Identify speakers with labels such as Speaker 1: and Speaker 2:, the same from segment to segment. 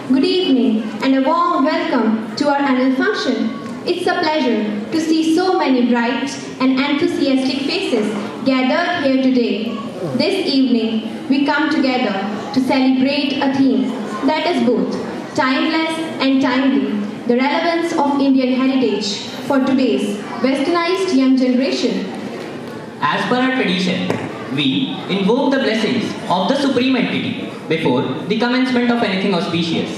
Speaker 1: Good evening and a warm welcome to our annual function. It's a pleasure to see so many bright and enthusiastic faces gathered here today. This evening, we come together to celebrate a theme that is both timeless and timely, the relevance of Indian heritage for today's westernized young generation.
Speaker 2: As per our tradition, we invoke the blessings of the Supreme Entity before the commencement of anything auspicious.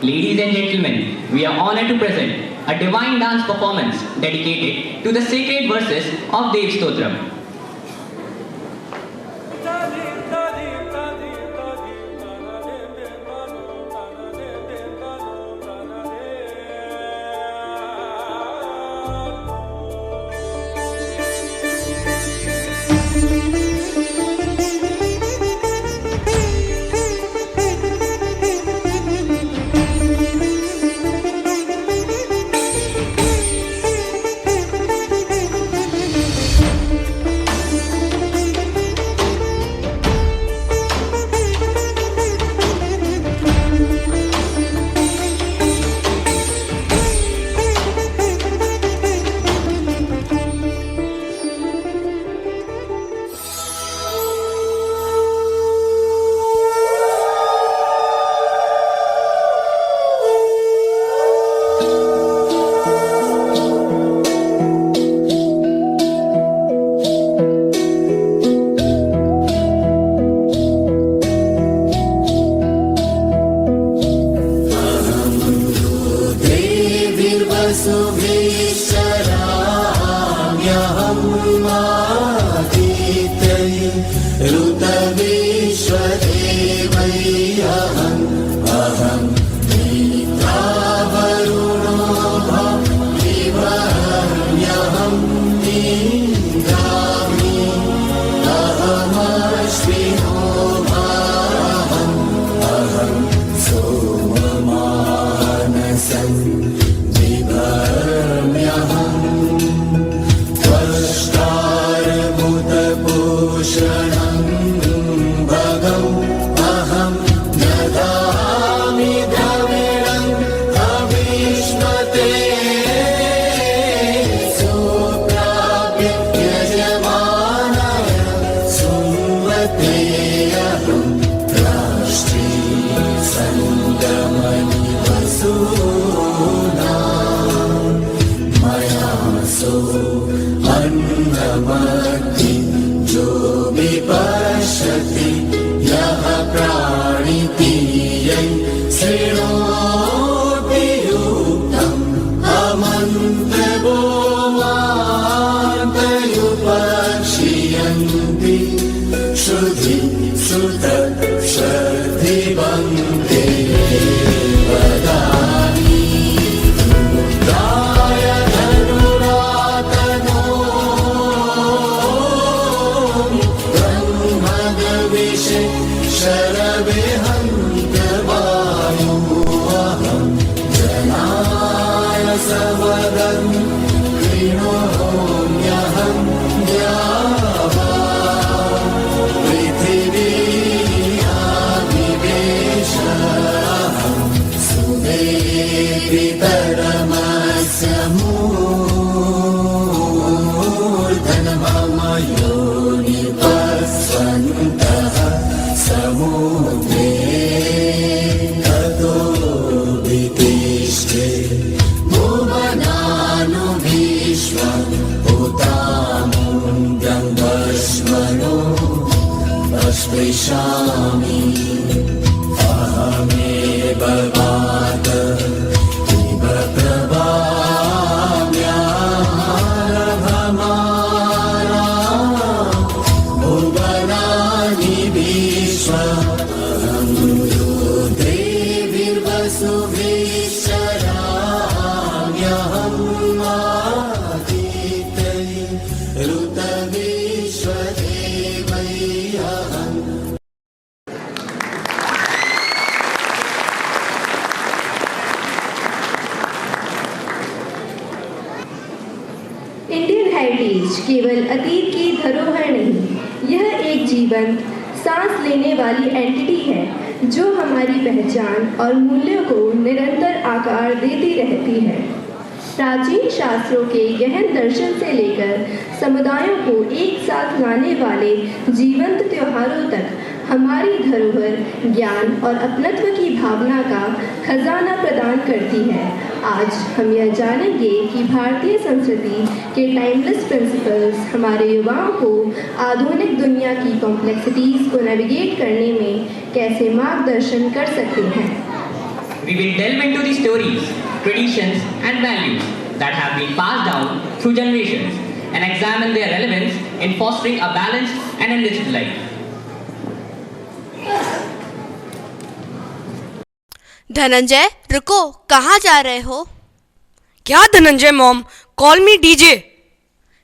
Speaker 2: Ladies and gentlemen, we are honored to present a divine dance performance dedicated to the sacred verses of Dev Stotram.
Speaker 1: Indian heritage केवल अतीत की धरोहर नहीं, यह एक जीवंत सांस लेने वाली एंटिटी है
Speaker 3: जो हमारी पहचान और मूल्यों को निरंतर आकार देती रहती है। प्राचीन शास्त्रों के गहन दर्शन से लेकर समुदायों को एक साथ लाने वाले जीवंत त्योहारों तक हमारी धरोहर ज्ञान और अपनत्व की भावना का खजाना प्रदान करती है। आज हम यह जानेंगे कि भारतीय संस्कृति के टाइमलेस प्रिंसिपल्स हमारे युवाओं को आधुनिक दुनिया की कॉम्प्लेक्सिटीज़ को नेविगेट करने में कैसे मार्गदर्शन कर सकते हैं।
Speaker 2: We will delve into the stories, traditions and values that have been passed down through generations and examine their relevance in fostering a balanced and enriched life.
Speaker 4: Dhananjay रुको, कहाँ जा रहे हो?
Speaker 5: क्या धनंजय मॉम? कॉल मी डीजे।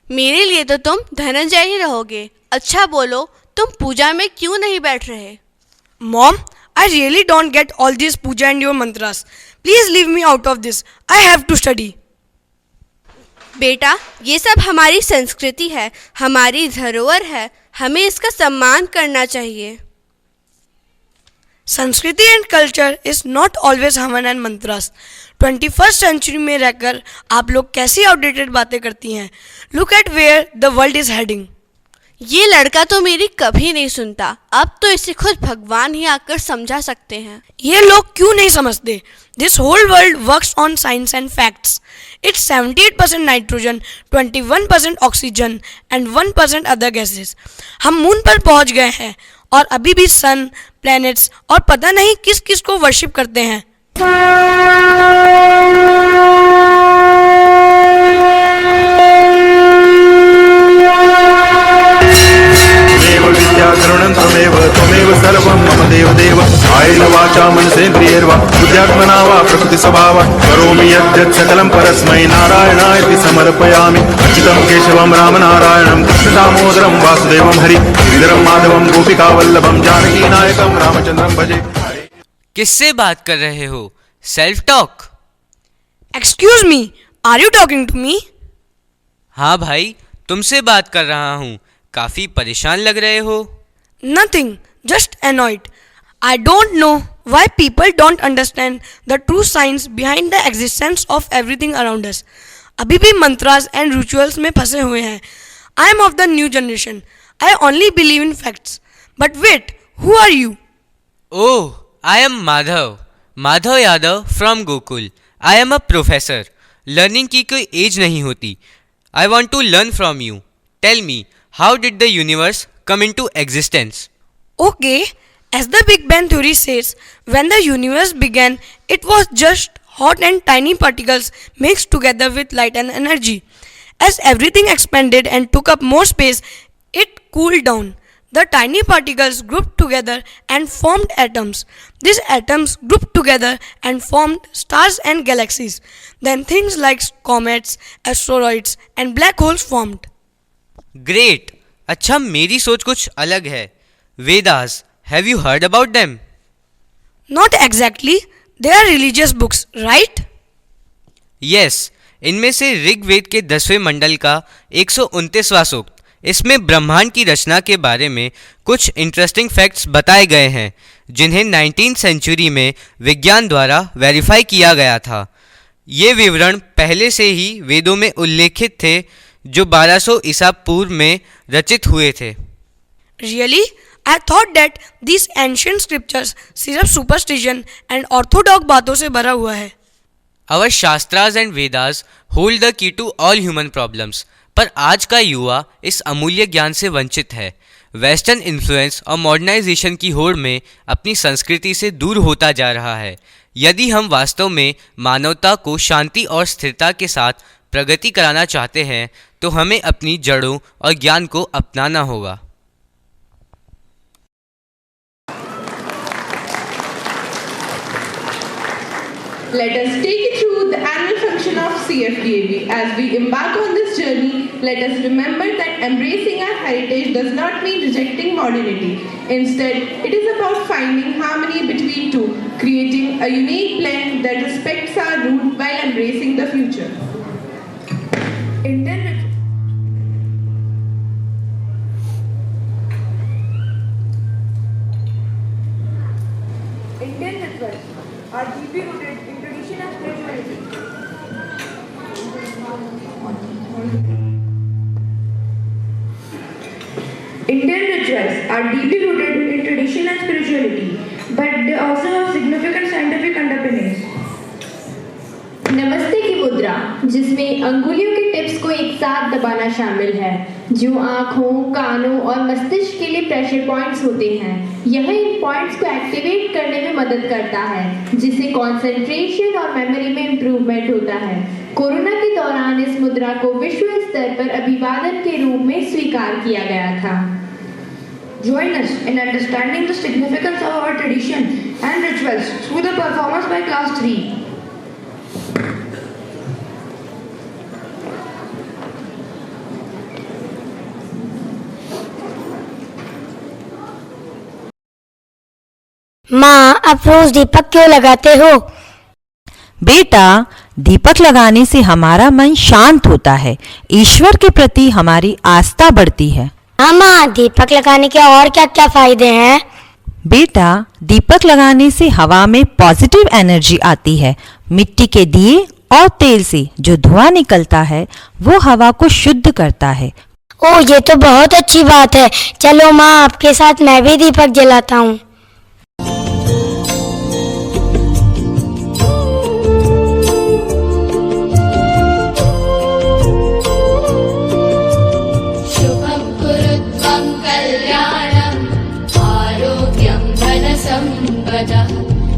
Speaker 4: मेरे लिए तो तुम धनंजय ही रहोगे। अच्छा बोलो, तुम पूजा में क्यों नहीं बैठ रहे?
Speaker 5: Mom, I really don't get all this puja and your mantras. Please leave me out of this. I have to study.
Speaker 4: बेटा, ये सब हमारी संस्कृति है, हमारी धरोहर है, हमें इसका सम्मान करना चाहिए।
Speaker 5: संस्कृति and culture is not always havan and mantras. 21st century में रहकर आप लोग कैसी आउटडेटेड बातें करती हैं। Look at where the world is heading.
Speaker 4: ये लड़का तो मेरी कभी नहीं सुनता, अब तो इसे खुद भगवान ही आकर समझा सकते हैं।
Speaker 5: ये लोग क्यों नहीं समझते? This whole world works on science and facts. It's 78% nitrogen, 21% oxygen and 1% other gases. हम मून पर पहुंच गए हैं और अभी भी सन, प्लैनेट्स और पता नहीं किस किस को वर्शिप करते हैं।
Speaker 6: करुणं त्वमेव सर्वं मम देवदेव कायेन वाचा मनसेन्द्रियैर्वा बुद्ध्यात्मना वा प्रकृतिस्वभावात् करोमि यद्यत् सकलं परस्मै नारायणायति समर्पयामि। अच्युतं केशवं रामनारायणं कृष्णदामोदरं वासुदेवं हरि गिरिधरं माधवं गोपिकावल्लभं जानकीनायकं रामचन्द्रं भजे।
Speaker 7: किससे बात कर रहे हो? Self talk.
Speaker 5: Excuse me, are you talking to me?
Speaker 7: हाँ भाई, तुमसे बात कर रहा हूँ। काफी परेशान लग रहे हो।
Speaker 5: Nothing, just annoyed. I don't know why people don't understand the true science behind the existence of everything around us. अभी भी मंत्रास एंड रिचुअल्स में फंसे हुए हैं। I am of the new generation. I only believe in facts. But wait, who are you?
Speaker 7: Oh, I am Madhav Yadav from Gokul. I am a professor. Learning की कोई as नहीं होती. I want to learn from you. Tell me, how did the universe come into existence?
Speaker 5: Okay, as the Big Bang theory says, when the universe began, it was just hot and tiny particles mixed together with light and energy. As everything expanded and took up more space, it cooled down. The tiny particles grouped together and formed atoms. These atoms grouped together and formed stars and galaxies. Then things like comets, asteroids, and black holes formed.
Speaker 7: Great. अच्छा, मेरी सोच कुछ अलग है। Vedas, have you heard about them?
Speaker 5: Not exactly. They are religious books, right?
Speaker 7: Yes, इनमें से ऋग्वेद के 10वें मंडल का 129वां सूक्त, इसमें ब्रह्मांड की रचना के बारे में कुछ इंटरेस्टिंग फैक्ट्स बताए गए हैं जिन्हें 19th सेंचुरी में विज्ञान द्वारा वेरीफाई किया गया था। ये विवरण पहले से ही वेदों में उल्लेखित थे जो 1200 ईसा पूर्व में रचित हुए थे।
Speaker 5: Really? I thought that these ancient scriptures सिर्फ superstition and orthodox बातों से भरा हुआ है।
Speaker 7: Our Shastras and Vedas hold the key to all human problems. पर आज का युवा इस अमूल्य ज्ञान से वंचित है। वेस्टर्न इन्फ्लुएंस और मॉडर्नाइजेशन की होड़ में अपनी संस्कृति से दूर होता जा रहा है। यदि हम वास्तव में मानवता को शांति और स्थिरता के साथ प्रगति कराना चाहते हैं तो हमें अपनी जड़ों और ज्ञान को अपनाना होगा।
Speaker 8: Let us take you through the annual function of CFDAV. As we embark on this journey, let us remember that embracing our heritage does not mean rejecting modernity. Instead, it is about finding harmony between two, creating a unique blend that respects our roots while embracing the future. Indian
Speaker 3: deeply rooted in tradition and spirituality. Indian rituals are deeply rooted in tradition and spirituality, but they also have significant scientific underpinnings.
Speaker 1: नमस्ते की मुद्रा, जिसमें अंगुलियों के tips को एक साथ दबाना शामिल है, जो आँखों, कानों और मस्तिष्क के लिए प्रेशर पॉइंट्स होते हैं। यह इन पॉइंट्स को एक्टिवेट करने में मदद करता है, जिससे कंसंट्रेशन और मेमोरी में इम्प्रूवमेंट होता है। कोरोना के दौरान इस मुद्रा को विश्व स्तर पर अभिवादन के रूप में स्वीकार किया गया था।
Speaker 3: Join us in understanding the significance of our tradition and rituals through the performance by Class 3.
Speaker 9: माँ, आप रोज दीपक क्यों लगाते हो?
Speaker 10: बेटा, दीपक लगाने से हमारा मन शांत होता है, ईश्वर के प्रति हमारी आस्था बढ़ती है।
Speaker 9: हाँ माँ, दीपक लगाने के और क्या क्या फायदे हैं?
Speaker 10: बेटा, दीपक लगाने से हवा में पॉजिटिव एनर्जी आती है। मिट्टी के दिए और तेल से जो धुआं निकलता है वो हवा को शुद्ध करता है।
Speaker 9: ओह, ये तो बहुत अच्छी बात है। चलो माँ, आपके साथ मैं भी दीपक जलाता हूँ।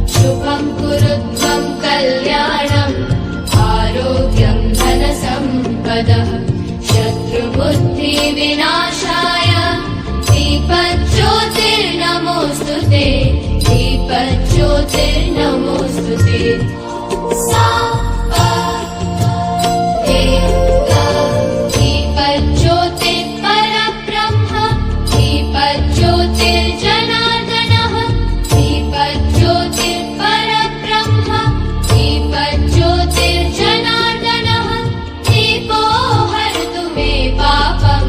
Speaker 11: शुभं कुरु त्वं कल्याणं आरोग्यं धनसम्पदः शत्रुबुद्धि विनाशाय दीपज्योतिर्नमोऽस्तु ते दीपज्योतिर्नमोऽस्तु ते दीपज्योतिः परब्रह्म दीपज्योतिर्जनार्दनः दीपज्योतिर्परब्रह्म दीपज्योतिर्जनार्दनः दीपो हरतु मे पापं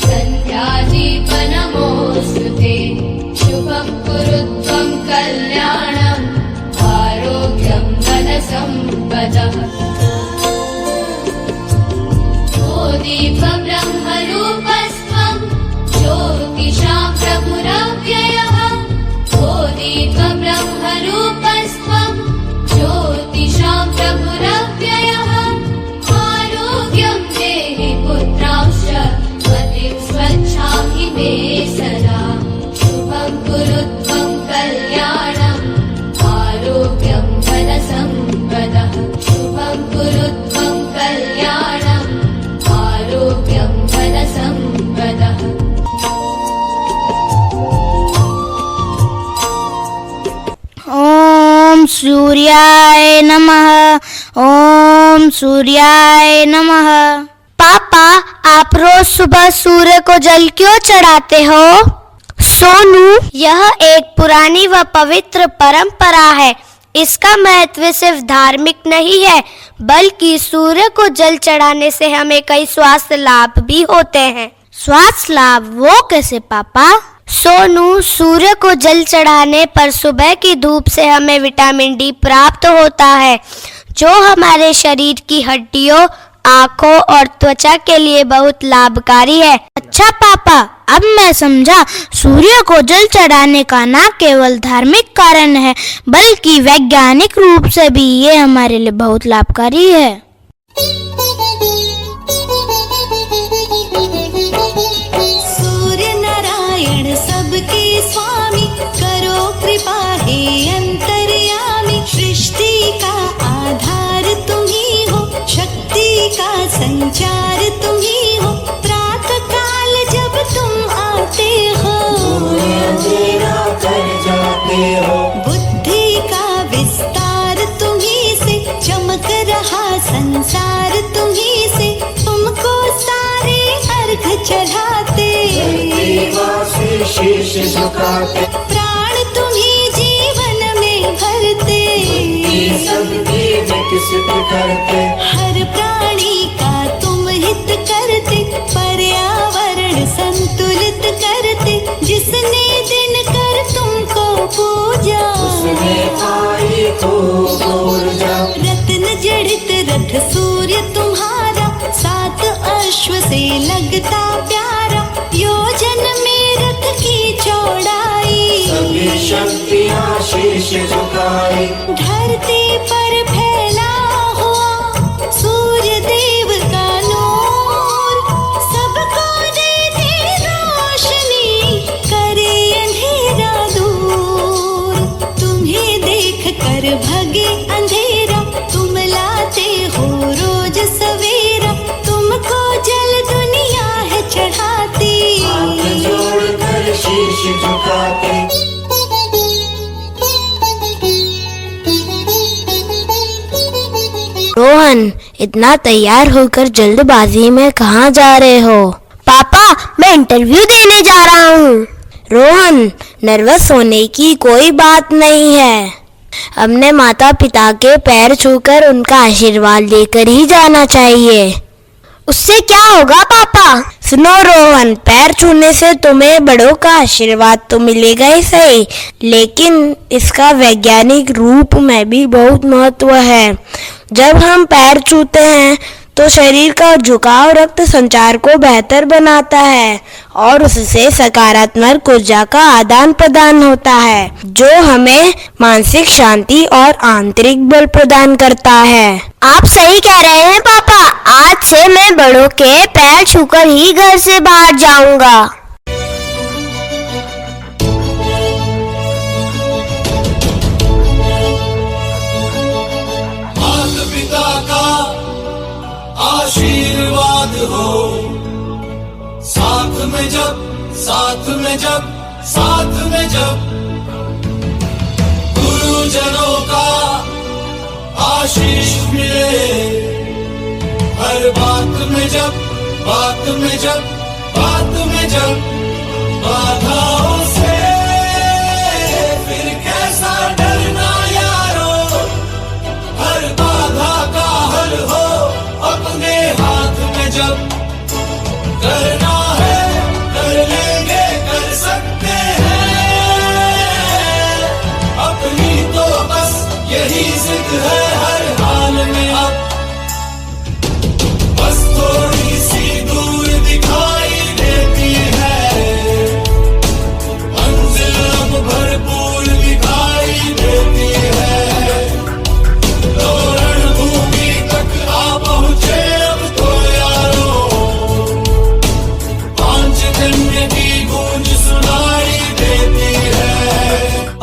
Speaker 11: सन्ध्यादीपनमोऽस्तु ते शुभं कुरु त्वं कल्याणं आरोग्यं धनसम्पदः ओ दीपब्रह्मरूपस्त्वं ज्योतिषां प्रभुरव्ययः ओ दीपब्रह्मरूपस्त्वं ज्योतिषां प्रभुरव्ययः आरोग्यं देहि पुत्रांश्च मतिं स्वच्छामि मे सदा शुभं कुरु त्वं कल्याणं आरोग्यं धनसम्पदः शुभं कुरु त्वं कल्याणं आरोग्यं धनसम्पदः
Speaker 9: ओम सूर्याय नमः। ओम सूर्याय नमः। पापा, आप रोज सुबह सूर्य को जल क्यों चढ़ाते हो? सोनू, यह एक पुरानी व पवित्र परंपरा है। इसका महत्व सिर्फ धार्मिक नहीं है, बल्कि सूर्य को जल चढ़ाने से हमें कई स्वास्थ्य लाभ भी होते हैं। स्वास्थ्य लाभ वो कैसे पापा? सोनू, सूर्य को जल चढ़ाने पर सुबह की धूप से हमें विटामिन डी प्राप्त होता है, जो हमारे शरीर की हड्डियों, आँखों और त्वचा के लिए बहुत लाभकारी है। अच्छा पापा, अब मैं समझा। सूर्य को जल चढ़ाने का न केवल धार्मिक कारण है, बल्कि वैज्ञानिक रूप से भी ये हमारे लिए बहुत लाभकारी है।
Speaker 11: सूर्य नारायण सबके स्वामी, करो कृपा हे अंतर्यामी। सृष्टि का आधार तुम ही हो, शक्ति का संचार तुम ही हो। प्रातः काल जब तुम आते हो, कर जाते हो। बुद्धि का विस्तार तुम ही से, चमक रहा संसार तुम ही से। तुमको सारे अर्घ चढ़ाते, शीश झुकाते। प्राण तुम्ही जीवन में भरते, सबकी विकसित करते। हर प्राणी का तुम हित करते, पर्यावरण संतुलित करते। जिसने दिन कर तुमको पूजा, उसने पाई रत्न जड़ित रथ सूर्य तुम्हारा, 7 अश्व से लगता प्यारा, योजन में रथ की चौड़ाई,
Speaker 12: सभी शक्तियाँ शीश झुकाए।
Speaker 11: धरती पर फैला हुआ सूर्य देव का नूर, सबको दे दे रोशनी, करे अंधेरा दूर। तुम्हें देख कर भगे अंधेरा, तुम लाते हो रोज सवेरा, तुमको जल दुनिया है चढ़ाती,
Speaker 12: हाथ जोड़कर शीश झुकाते।
Speaker 9: रोहन, इतना तैयार होकर जल्दबाजी में कहाँ जा रहे हो? पापा, मैं इंटरव्यू देने जा रहा हूँ। रोहन, नर्वस होने की कोई बात नहीं है। अपने माता पिता के पैर छूकर उनका आशीर्वाद लेकर ही जाना चाहिए। उससे क्या होगा पापा? सुनो रोहन, पैर छूने से तुम्हें बड़ों का आशीर्वाद तो मिलेगा ही सही, लेकिन इसका वैज्ञानिक रूप में भी बहुत महत्व है। जब हम पैर छूते हैं तो शरीर का झुकाव रक्त संचार को बेहतर बनाता है और उससे सकारात्मक ऊर्जा का आदान प्रदान होता है, जो हमें मानसिक शांति और आंतरिक बल प्रदान करता है। आप सही कह रहे हैं पापा, आज से मैं बड़ों के पैर छूकर ही घर से बाहर जाऊंगा।
Speaker 12: आशीर्वाद हो, साथ में जब, साथ में जब, साथ में जब, गुरुजनों का आशीष मिले, हर बात में जब, बात में जब, बात में जब, बाधाओं से फिर कैसा डरना यारो, हर बाधा का हल हो अपने हाथ में जब, करना है कर लेंगे, कर सकते हैं, अपनी तो बस यही जिद है हर हाल में अब, बस थोड़ी सी दूर दिखाई देती है, मंजिल अब भरपूर दिखाई देती है, तो रणभूमि तक आ पहुंचे अब तो यारो, पांचजन्य की गूंज सुनाई देती है,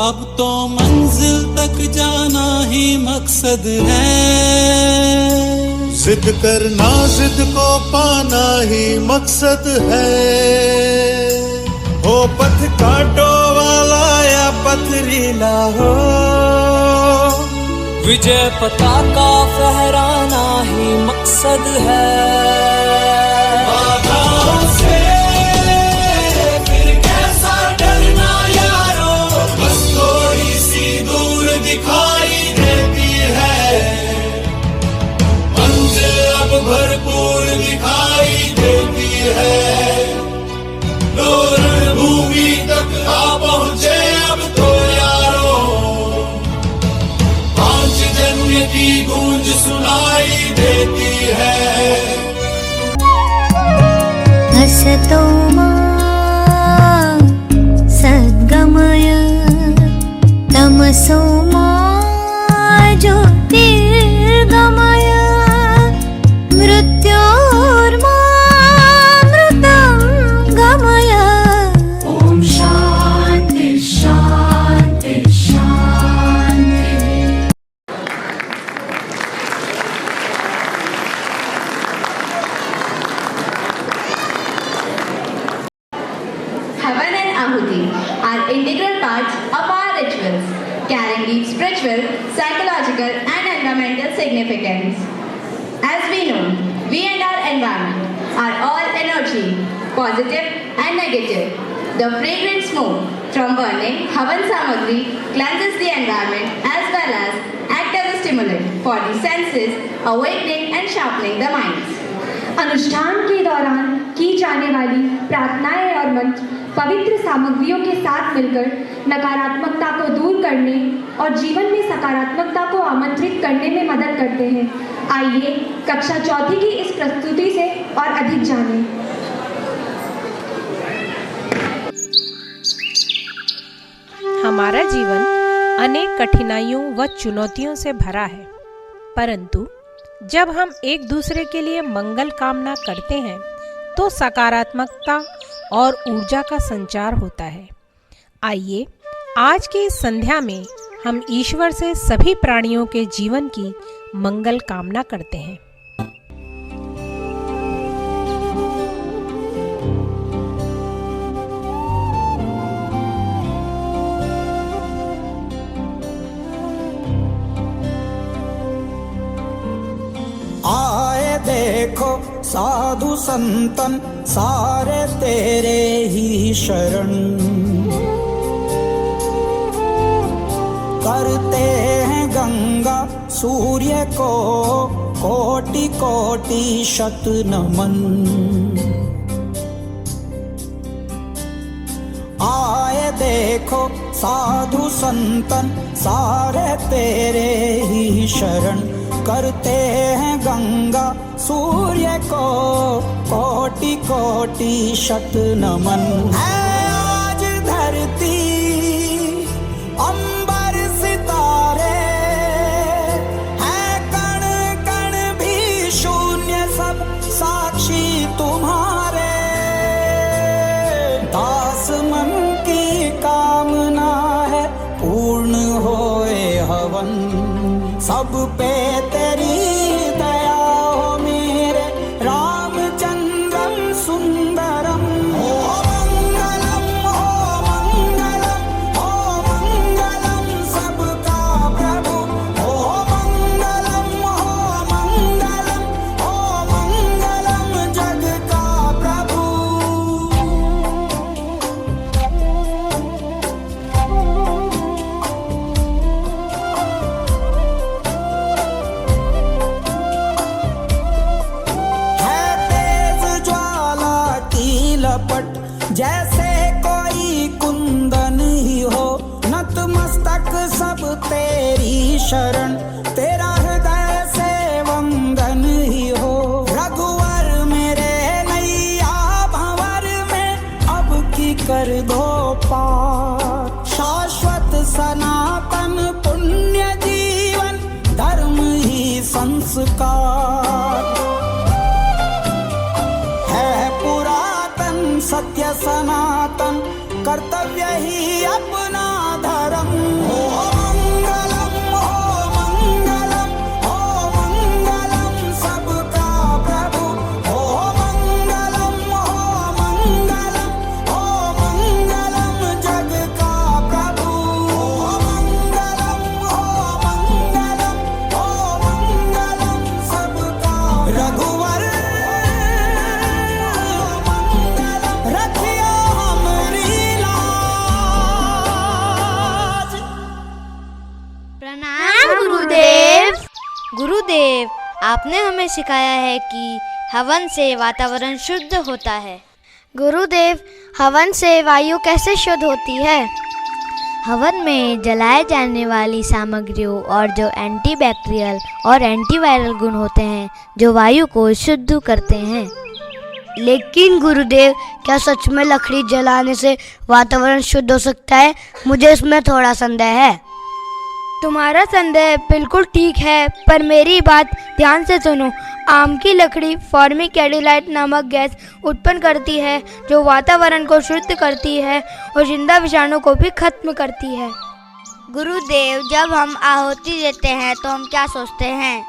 Speaker 12: अब तो मंजिल तक जाना ही मकसद है, जिद करना जिद को पाना ही मकसद है, हो पथ कांटो वाला या पथरीला हो, विजय पताका फहराना ही मकसद है, बाधाओं से फिर कैसा डरना यारो, बस थोड़ी सी दूर दिखाई देती है, मंजिल अब भरपूर दिखाई देती है, लो रणभूमि तक आ पहुंचे अब तो यारो, पांचजन्य की गूंज सुनाई देती है,
Speaker 11: हसतो मा सद्गमय, तमसो मा ज्योतिर्गमय, मृत्योर्मा मृतं गमय। ओम शांति शांति शांति।
Speaker 1: Havan and Ahuti are integral parts of our rituals, carrying deep spiritual, psychological and environmental significance. As we know, we and our environment are all energy, positive and negative. The fragrant smoke from burning Havan Samagri cleanses the environment as well as acts as a stimulant for the senses, awakening and sharpening the minds.
Speaker 3: अनुष्ठान के दौरान की जाने वाली प्रार्थनाएं और मंत्र
Speaker 13: पवित्र सामग्रियों के साथ मिलकर नकारात्मकता को दूर करने और जीवन में सकारात्मकता को आमंत्रित करने में मदद करते हैं। आइए कक्षा चौथी की इस प्रस्तुति से और अधिक जानें।
Speaker 14: हमारा जीवन अनेक कठिनाइयों व चुनौतियों से भरा है, परंतु जब हम एक दूसरे के लिए मंगल कामना करते हैं तो सकारात्मकता और ऊर्जा का संचार होता है। आइए आज की इस संध्या में हम ईश्वर से सभी प्राणियों के जीवन की मंगल कामना करते हैं।
Speaker 15: आए देखो साधु संतन सारे तेरे ही शरण, करते हैं गंगा सूर्य को कोटि कोटि शत नमन। आए देखो साधु संतन सारे तेरे ही शरण, करते हैं गंगा सूर्य को कोटि कोटि शत नमन। है आज धरती अंबर सितारे, है कण कण भी शून्य सब साक्षी तुम्हारे। दास मन की कामना है पूर्ण होए हवन, सब पे तेरी दया हो मेरे रामचंद्रम सुंदरम। हो मंगलम हो मंगलम हो मंगलम सबका प्रभु। हो मंगलम हो मंगलम हो मंगलम जग का प्रभु। जैसे कोई कुंदन ही हो, नतमस्तक सब तेरी शरण, तेरा हृदय से वंदन ही हो। रघुवर मेरे नैया भंवर में अब की कर दो पार, शाश्वत सनातन पुण्य जीवन धर्म ही संस्कार। सत्य सनातन कर्तव्य ही अपना धर्म। हो मंगलम हो मंगलम हो मंगलम सबका प्रभु। हो मंगलम हो मंगलम हो मंगलम जग का प्रभु। हो मंगलम हो मंगलम हो मंगलम सबका रघुवर।
Speaker 9: गुरुदेव, आपने हमें सिखाया है कि हवन से वातावरण शुद्ध होता है। गुरुदेव, हवन से वायु कैसे शुद्ध होती है? हवन में जलाए जाने वाली सामग्रियों और जो एंटीबैक्टीरियल और एंटीवायरल गुण होते हैं जो वायु को शुद्ध करते हैं।
Speaker 16: लेकिन गुरुदेव, क्या सच में लकड़ी जलाने से वातावरण शुद्ध हो सकता है? मुझे इसमें थोड़ा संदेह है।
Speaker 17: तुम्हारा संदेह बिल्कुल ठीक है, पर मेरी बात ध्यान से सुनो। आम की लकड़ी फॉर्मिक एसिड नामक गैस उत्पन्न करती है जो वातावरण को शुद्ध करती है और जिंदा विषाणु को भी खत्म करती है।
Speaker 9: गुरुदेव, जब हम आहुति देते हैं तो हम क्या सोचते हैं?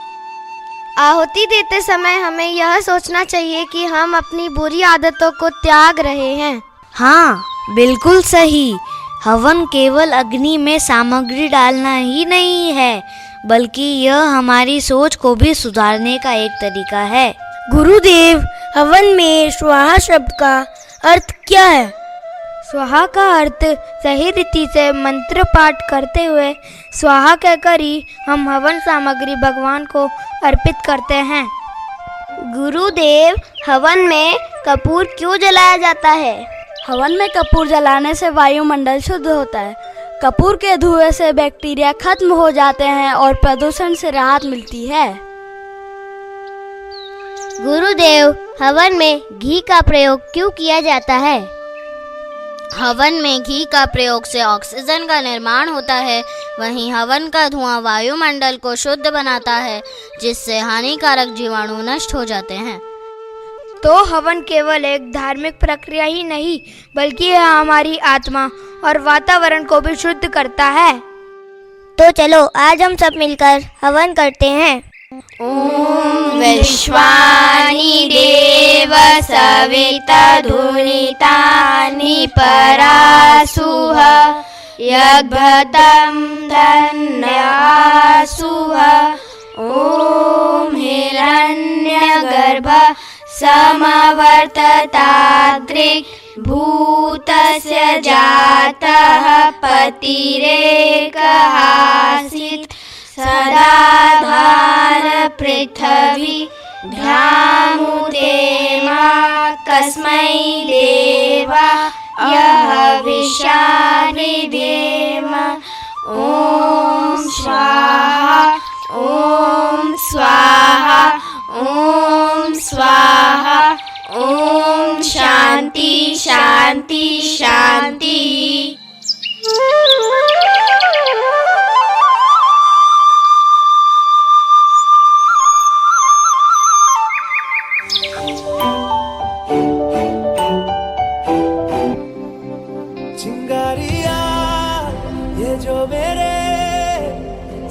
Speaker 17: आहुति देते समय हमें यह सोचना चाहिए कि हम अपनी बुरी आदतों को त्याग रहे हैं।
Speaker 9: हाँ, बिल्कुल सही। हवन केवल अग्नि में सामग्री डालना ही नहीं है, बल्कि यह हमारी सोच को भी सुधारने का एक तरीका है।
Speaker 16: गुरुदेव, हवन में स्वाहा शब्द का अर्थ क्या है?
Speaker 17: स्वाहा का अर्थ सही रीति से मंत्र पाठ करते हुए स्वाहा कहकर ही हम हवन सामग्री भगवान को अर्पित करते हैं।
Speaker 16: गुरुदेव, हवन में कपूर क्यों जलाया जाता है?
Speaker 17: हवन में कपूर जलाने से वायुमंडल शुद्ध होता है। कपूर के धुएं से बैक्टीरिया खत्म हो जाते हैं और प्रदूषण से राहत मिलती है।
Speaker 9: गुरुदेव, हवन में घी का प्रयोग क्यों किया जाता है?
Speaker 18: हवन में घी का प्रयोग से ऑक्सीजन का निर्माण होता है। वहीं हवन का धुआं वायुमंडल को शुद्ध बनाता है, जिससे हानिकारक जीवाणु नष्ट हो जाते हैं।
Speaker 17: तो हवन केवल एक धार्मिक प्रक्रिया ही नहीं, बल्कि यह हमारी आत्मा और वातावरण को भी शुद्ध करता है।
Speaker 9: तो चलो आज हम सब मिलकर हवन करते हैं।
Speaker 18: ओम विश्वानि देव सविता धुनितानि परासुः यद्भतं धन्यासुः। ओम हिरण्यगर्भ समवर्तताद्रिक् भूतस्य जातः पतिरेकहासीत् सदाधार पृथ्वी ध्यामुते मा कस्मै देवा यः विशानि देम। ओम स्वाहा ओम स्वाहा ओम स्वाहा ओम शांति शांति शांति।
Speaker 15: चिंगारियां ये जो मेरे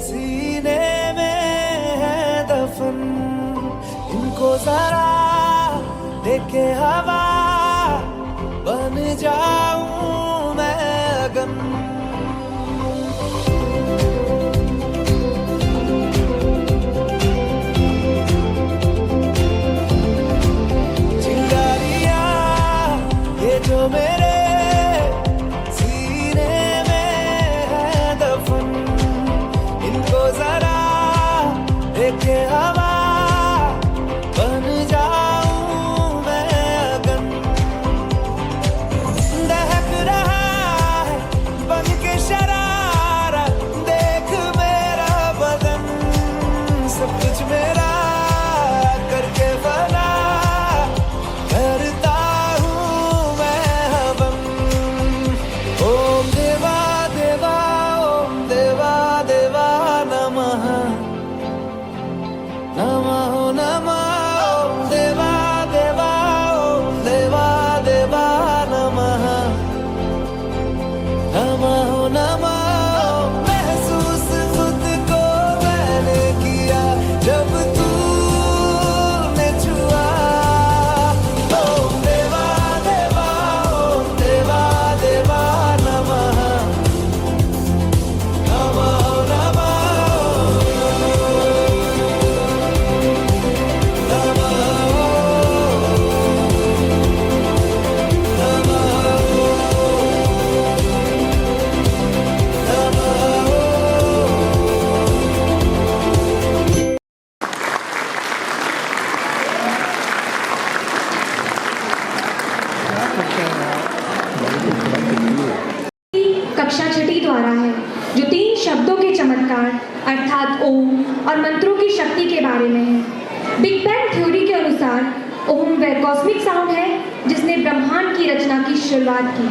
Speaker 15: सीने में है दफन, इनको जरा देखे हवा बन जाऊं मैं अगन। चिंगारियां ये जो मेरे देखे हवा बन जाऊं मैं अगन। दहक रहा है बन के शरारा, देख मेरा बदन सब कुछ मेरा करके बना करता हूँ मैं हवन। ओम देवा देवा ओम देवा देवा नमः नमः नमः। ओम देवा देवा ओम देवा देवा नमः नमः नमः। महसूस खुद को मैंने किया जब तूने छुआ। ओम देवा देवा ओम देवा देवा नमः नमः नमः।
Speaker 13: कक्षा छठी द्वारा है, जो 3 शब्दों के चमत्कार अर्थात ओम और मंत्रों की शक्ति के बारे में है। बिग बैंग थ्योरी के अनुसार ओम वह कॉस्मिक साउंड है जिसने ब्रह्मांड की रचना की शुरुआत की।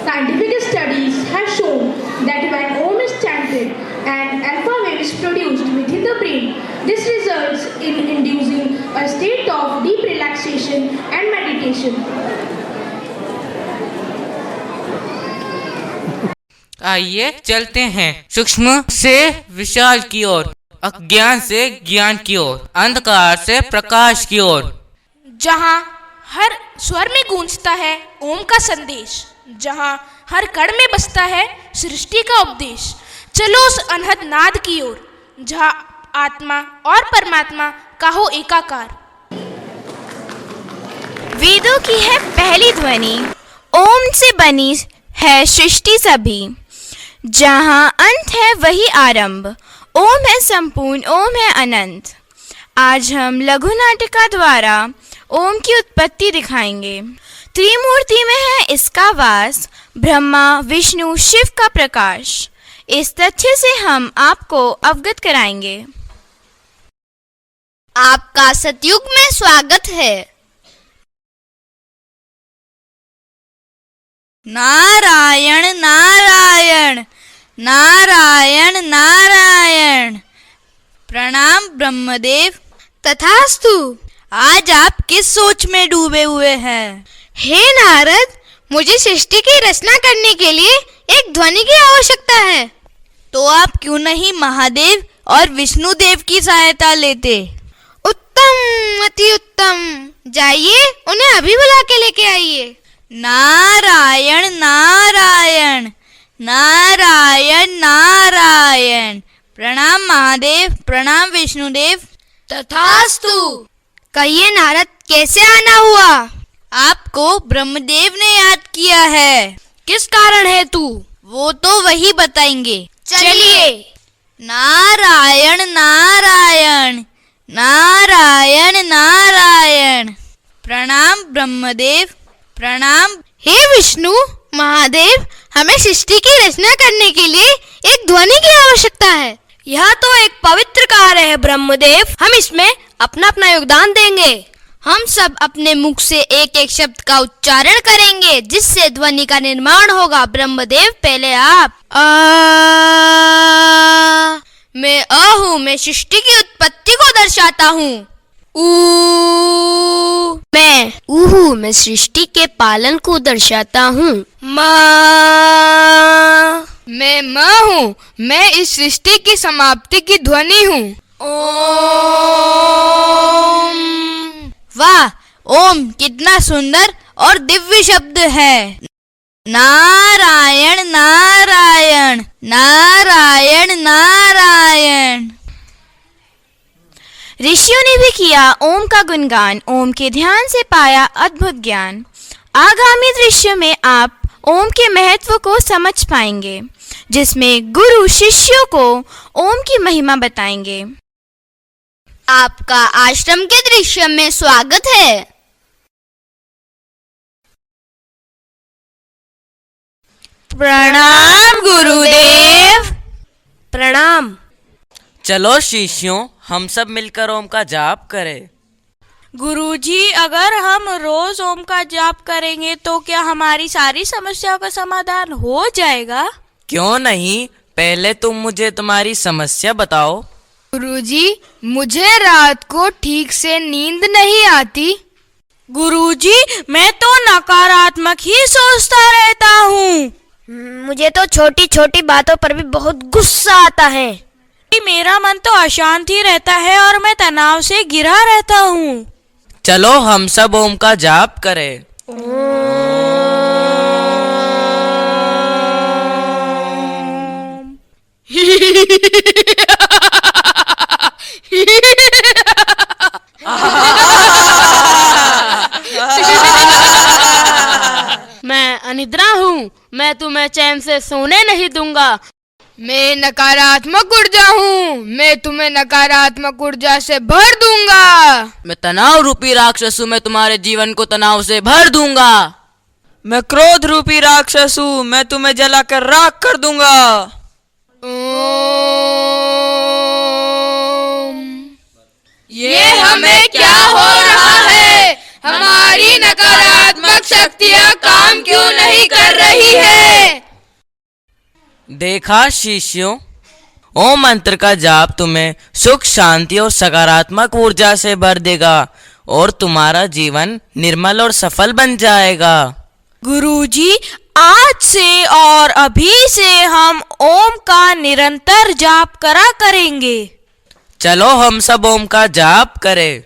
Speaker 13: Scientific studies have shown that when Om is chanted and alpha wave is produced within the brain, this results in inducing a state of deep relaxation and meditation.
Speaker 7: आइए चलते हैं सूक्ष्म से विशाल की ओर, अज्ञान से ज्ञान की ओर, अंधकार से प्रकाश की ओर,
Speaker 19: जहाँ हर स्वर में गूंजता है ओम का संदेश, जहाँ हर कण में बसता है सृष्टि का उपदेश। चलो उस अनहद नाद की ओर, जहाँ आत्मा और परमात्मा का हो एकाकार।
Speaker 20: वेदों की है पहली ध्वनि, ओम से बनी है सृष्टि सभी, जहाँ अंत है वही आरंभ, ओम है संपूर्ण, ओम है अनंत। आज हम लघु नाटिका द्वारा ओम की उत्पत्ति दिखाएंगे। त्रिमूर्ति में है इसका वास, ब्रह्मा विष्णु शिव का प्रकाश। इस तथ्य से हम आपको अवगत कराएंगे।
Speaker 18: आपका सतयुग में स्वागत है।
Speaker 20: नारायण नारायण नारायण नारायण। प्रणाम ब्रह्मदेव।
Speaker 17: तथास्तु।
Speaker 20: आज आप किस सोच में डूबे हुए हैं?
Speaker 17: हे नारद, मुझे सृष्टि की रचना करने के लिए एक ध्वनि की आवश्यकता है।
Speaker 20: तो आप क्यों नहीं महादेव और विष्णु देव की सहायता लेते?
Speaker 17: उत्तम, अति उत्तम। जाइए, उन्हें अभी बुला के लेके आइए।
Speaker 20: नारायण नारायण नारायण नारायण। प्रणाम महादेव, प्रणाम विष्णुदेव।
Speaker 17: तथास्तु। कहिए नारद, कैसे आना हुआ?
Speaker 20: आपको ब्रह्मदेव ने याद किया है।
Speaker 17: किस कारण है तू?
Speaker 20: वो तो वही बताएंगे।
Speaker 17: चलिए।
Speaker 20: नारायण नारायण नारायण नारायण। प्रणाम ब्रह्मदेव, प्रणाम।
Speaker 17: हे विष्णु महादेव, हमें सृष्टि की रचना करने के लिए एक ध्वनि की आवश्यकता है। यह तो एक पवित्र कार्य है ब्रह्मदेव, हम इसमें अपना अपना योगदान देंगे। हम सब अपने मुख से एक एक शब्द का उच्चारण करेंगे, जिससे ध्वनि का निर्माण होगा। ब्रह्मदेव, पहले आप। मैं अ हूँ, मैं सृष्टि की उत्पत्ति को दर्शाता हूँ। मैं ऊ हूँ, मैं सृष्टि के पालन को दर्शाता हूँ। मैं म हूँ, मैं इस सृष्टि की समाप्ति की ध्वनि हूँ। ओम।
Speaker 20: वाह, ओम कितना सुंदर और दिव्य शब्द है। नारायण नारायण नारायण नारायण। ऋषियों ने भी किया ओम का गुणगान, ओम के ध्यान से पाया अद्भुत ज्ञान। आगामी दृश्य में आप ओम के महत्व को समझ पाएंगे, जिसमें गुरु शिष्यों को ओम की महिमा बताएंगे।
Speaker 18: आपका आश्रम के दृश्य में स्वागत है।
Speaker 20: प्रणाम गुरुदेव।
Speaker 17: प्रणाम।
Speaker 7: चलो शिष्यों, हम सब मिलकर ओम का जाप करें।
Speaker 4: गुरुजी, अगर हम रोज ओम का जाप करेंगे तो क्या हमारी सारी समस्याओं का समाधान हो जाएगा?
Speaker 7: क्यों नहीं, पहले तुम मुझे तुम्हारी समस्या बताओ।
Speaker 17: गुरुजी, मुझे रात को ठीक से नींद नहीं आती।
Speaker 4: गुरुजी, मैं तो नकारात्मक ही सोचता रहता हूँ।
Speaker 17: मुझे तो छोटी छोटी बातों पर भी बहुत गुस्सा आता है।
Speaker 4: मेरा मन तो अशांत ही रहता है और मैं तनाव से घिरा रहता हूँ।
Speaker 7: चलो हम सब ओम का जाप करें।
Speaker 17: मैं अनिद्रा हूँ, मैं तुम्हें चैन से सोने नहीं दूंगा। मैं नकारात्मक ऊर्जा हूँ, मैं तुम्हें नकारात्मक ऊर्जा से भर दूंगा।
Speaker 21: मैं तनाव रूपी राक्षस हूँ, मैं तुम्हारे जीवन को तनाव से भर दूंगा।
Speaker 22: मैं क्रोध रूपी राक्षस हूँ, मैं तुम्हें जलाकर राख कर दूंगा।
Speaker 17: ये हमें क्या हो रहा है? हमारी नकारात्मक शक्तियाँ काम क्यों नहीं कर रही है?
Speaker 7: देखा शिष्यों, ओम मंत्र का जाप तुम्हें सुख शांति और सकारात्मक ऊर्जा से भर देगा और तुम्हारा जीवन निर्मल और सफल बन जाएगा।
Speaker 4: गुरुजी, आज से और अभी से हम ओम का निरंतर जाप करा करेंगे।
Speaker 7: चलो हम सब ओम का जाप करें।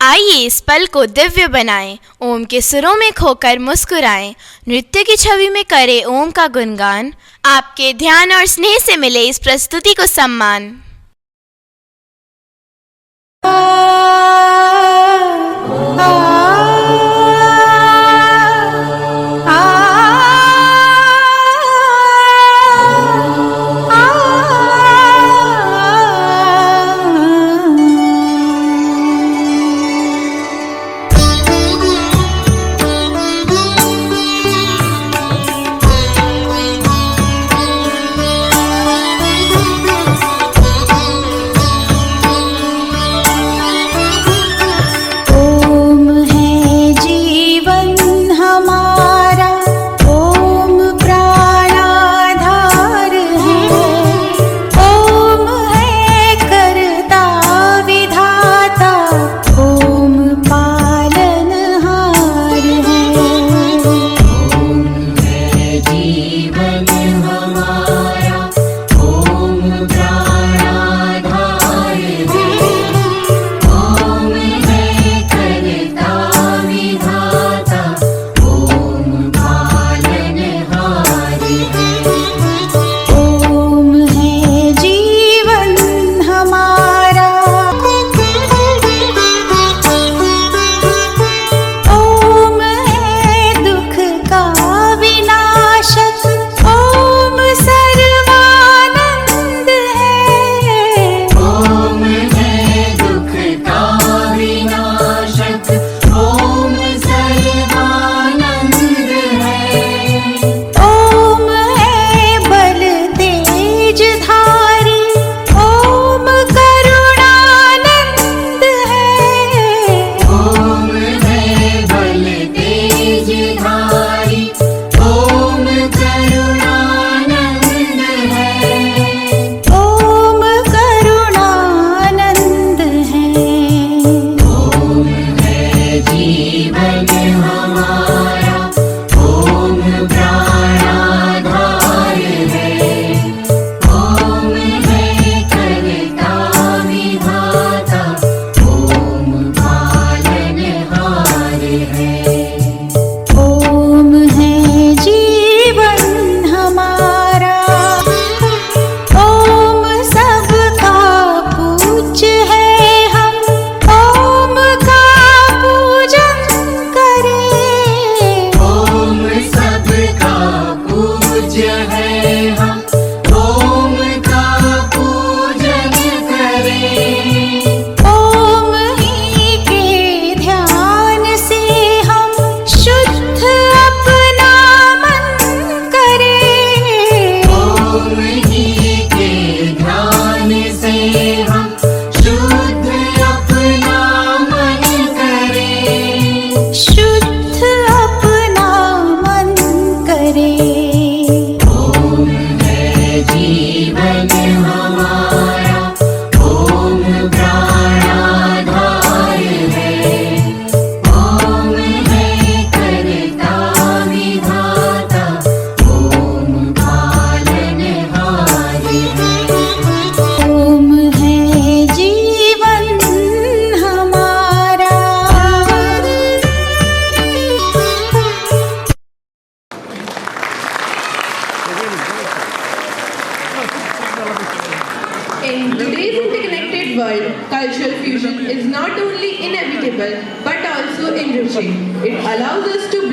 Speaker 20: आइए इस पल को दिव्य बनाएं, ओम के सुरों में खोकर मुस्कुराएं, नृत्य की छवि में करें ओम का गुणगान। आपके ध्यान और स्नेह से मिले इस प्रस्तुति को सम्मान।
Speaker 11: आ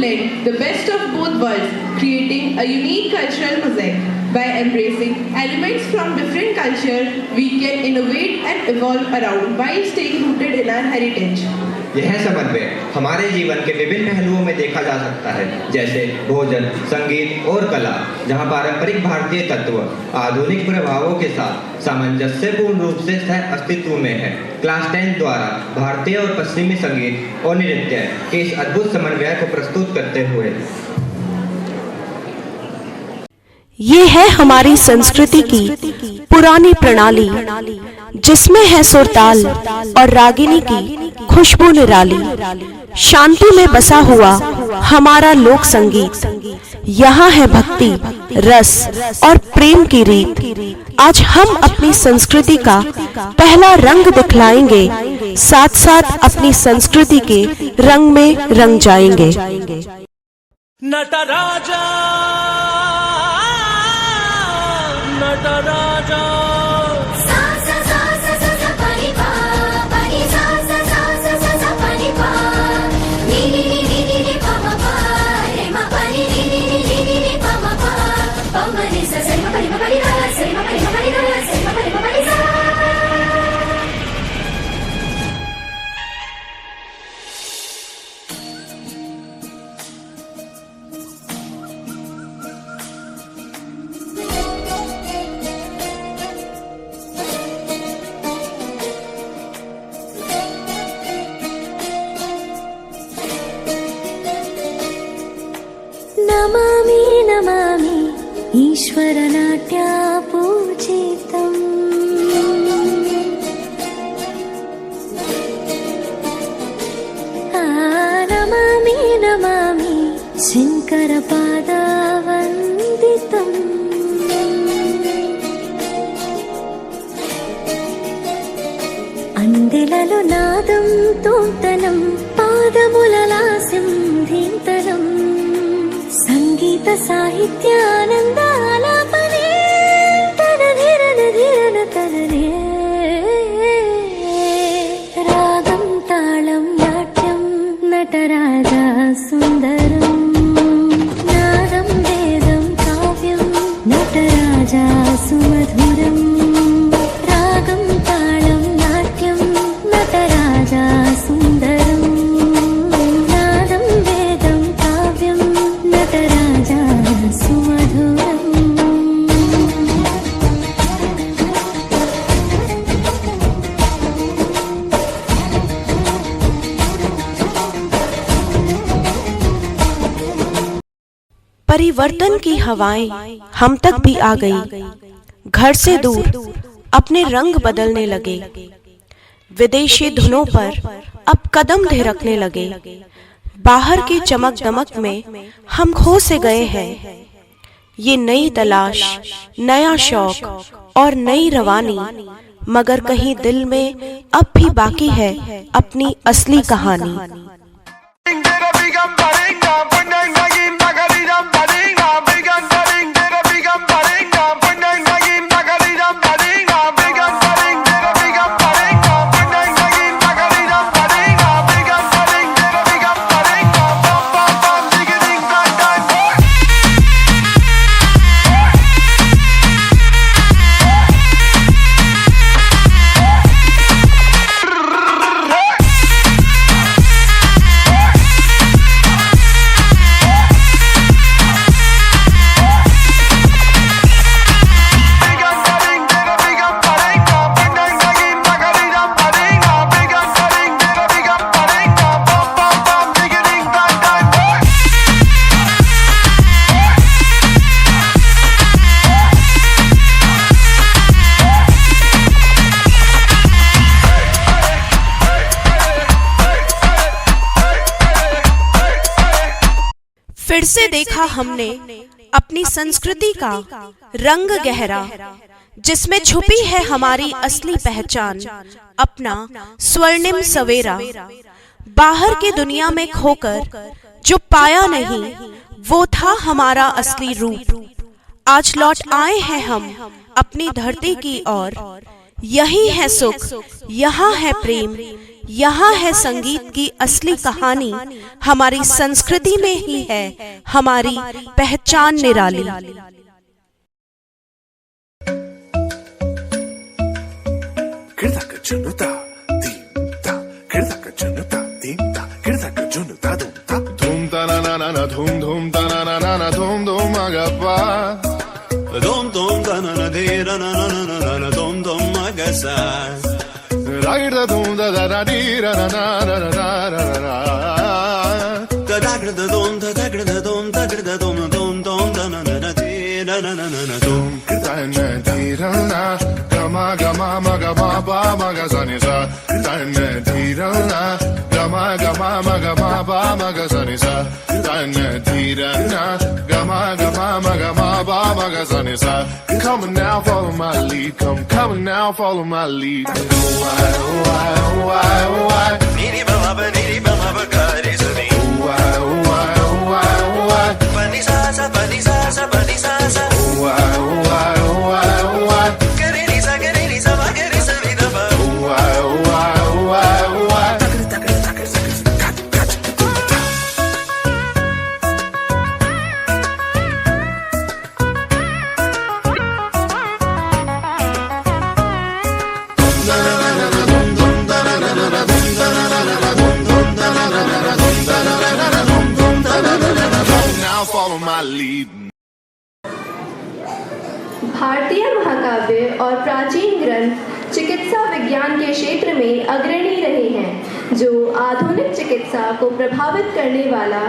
Speaker 8: blend the best of both worlds, creating a unique cultural mosaic. By embracing elements from different cultures, we can innovate and evolve around while staying rooted in our heritage.
Speaker 2: यह समन्वय हमारे जीवन के विभिन्न पहलुओं में देखा जा सकता है, जैसे भोजन, संगीत और कला, जहां पारंपरिक भारतीय तत्व आधुनिक प्रभावों के साथ सामंजस्यपूर्ण रूप से सह अस्तित्व में है। क्लास 10 द्वारा भारतीय और पश्चिमी संगीत और नृत्य के इस अद्भुत समन्वय को प्रस्तुत करते हुए
Speaker 6: ये है हमारी संस्कृति की पुरानी प्रणाली, जिसमें है सुरताल और रागिनी की खुशबू निराली। शांति में बसा हुआ हमारा लोक संगीत, यहाँ है भक्ति, रस और प्रेम की रीत। आज हम अपनी संस्कृति का पहला रंग दिखलाएंगे, साथ साथ अपनी संस्कृति के रंग में रंग जाएंगे।
Speaker 15: नटराजा नटराजा
Speaker 11: नमामि नमामि ईश्वरनाट्या पूजितम् नमामि नमामि शङ्करपादावन्दितम् अंदिललो नादं तोंतनं पादमुललास्यं धीन्तनं संगीत साहित्यानन्दालापने तनधिरन धिरन तनने रागं तालं नाट्यं नटराजा सुन्दरं नादं वेदं काव्यं नटराजा सुमधुरं रागं तालं नाट्यं नटराजा सुन्दरं नादं वेदं काव्यं नटराजा सुमधुरम्।
Speaker 6: परिवर्तन की हवाएं हम तक भी आ गई, घर से दूर अपने रंग बदलने लगे, विदेशी धुनों पर अब कदम धिरकने लगे। बाहर की चमक दमक में हम खो से गए हैं। ये नई तलाश, नया शौक और नई रवानी, मगर कहीं दिल में अब भी बाकी है अपनी असली कहानी। फिर से देखा हमने अपनी संस्कृति का रंग गहरा, जिसमें छुपी है हमारी असली पहचान, अपना स्वर्णिम सवेरा। बाहर की दुनिया में खोकर जो पाया नहीं, वो था हमारा असली रूप। आज लौट आए हैं हम अपनी धरती की ओर। यही है सुख, यहाँ है प्रेम, यहाँ है संगीत की असली कहानी, हमारी संस्कृति में ही है हमारी पहचान निराली।
Speaker 5: Dhum dhum da na na na na dhum dhum agappa dhum dhum da na na de na na na na na na dhum dhum agasa right da dhum da da da di ra na na na na na na da da da dhum da da da dhum da da dhum dhum dhum da na na na de na na na na na dhum da na di ra na gama gama ma ga ma ba ma ga sa ni sa da na di ra na gama gama ma ga ma ba ma ga sa ni sa da na di ra na gama gama ma ga ma ba ma ga sa ni sa. Come on now, follow my lead. Come on now, follow my lead. Oh I oh I oh I oh I niri ba ba niri ba ba ga re sa ni. Oh I oh I oh I oh I pa ni sa sa pa ni sa sa pa ni sa sa. Oh I oh I oh I oh I ga re ni sa ba ga re sa ni da ba. Oh I oh I oh I oh I follow my lead.
Speaker 3: भारतीय महाकाव्य और प्राचीन ग्रंथ चिकित्सा विज्ञान के क्षेत्र में अग्रणी रहे हैं, जो आधुनिक चिकित्सा को प्रभावित करने वाला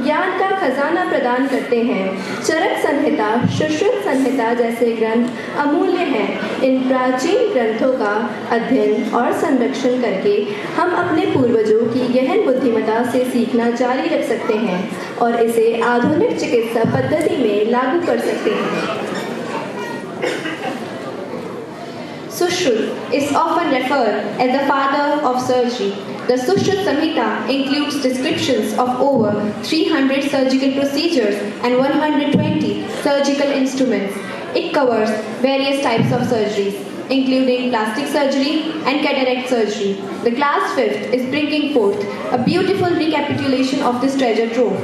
Speaker 3: ज्ञान का खजाना प्रदान करते हैं। चरक संहिता, सुश्रुत संहिता जैसे ग्रंथ अमूल्य हैं। इन प्राचीन ग्रंथों का अध्ययन और संरक्षण करके हम अपने पूर्वजों की गहन बुद्धिमत्ता से सीखना जारी रख सकते हैं और इसे आधुनिक चिकित्सा पद्धति में लागू कर सकते हैं।
Speaker 1: Sushruta is often referred as the father of surgery. The Sushruta Samhita includes descriptions of over 300 surgical procedures and 120 surgical instruments. It covers various types of surgeries, including plastic surgery and cataract surgery. The class 5th is bringing forth a beautiful recapitulation of this treasure trove.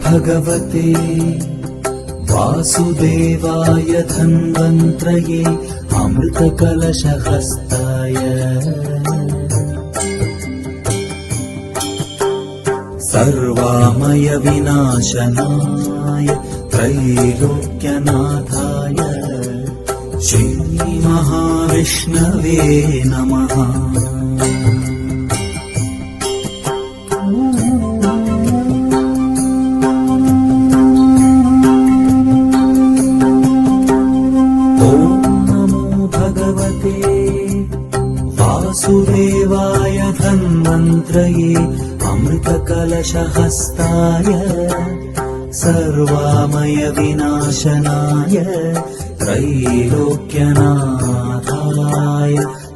Speaker 10: भगवते वासुदेवाय धन्वन्त्रये अमृतकलशहस्ताय सर्वामय विनाशनाय त्रैलोक्यनाथाय श्रीमहाविष्णवे नमः। वासुदेवाय धन्वन्त्रये अमृतकलशहस्ताय सर्वामय विनाशनाय त्रैलोक्यनाथाय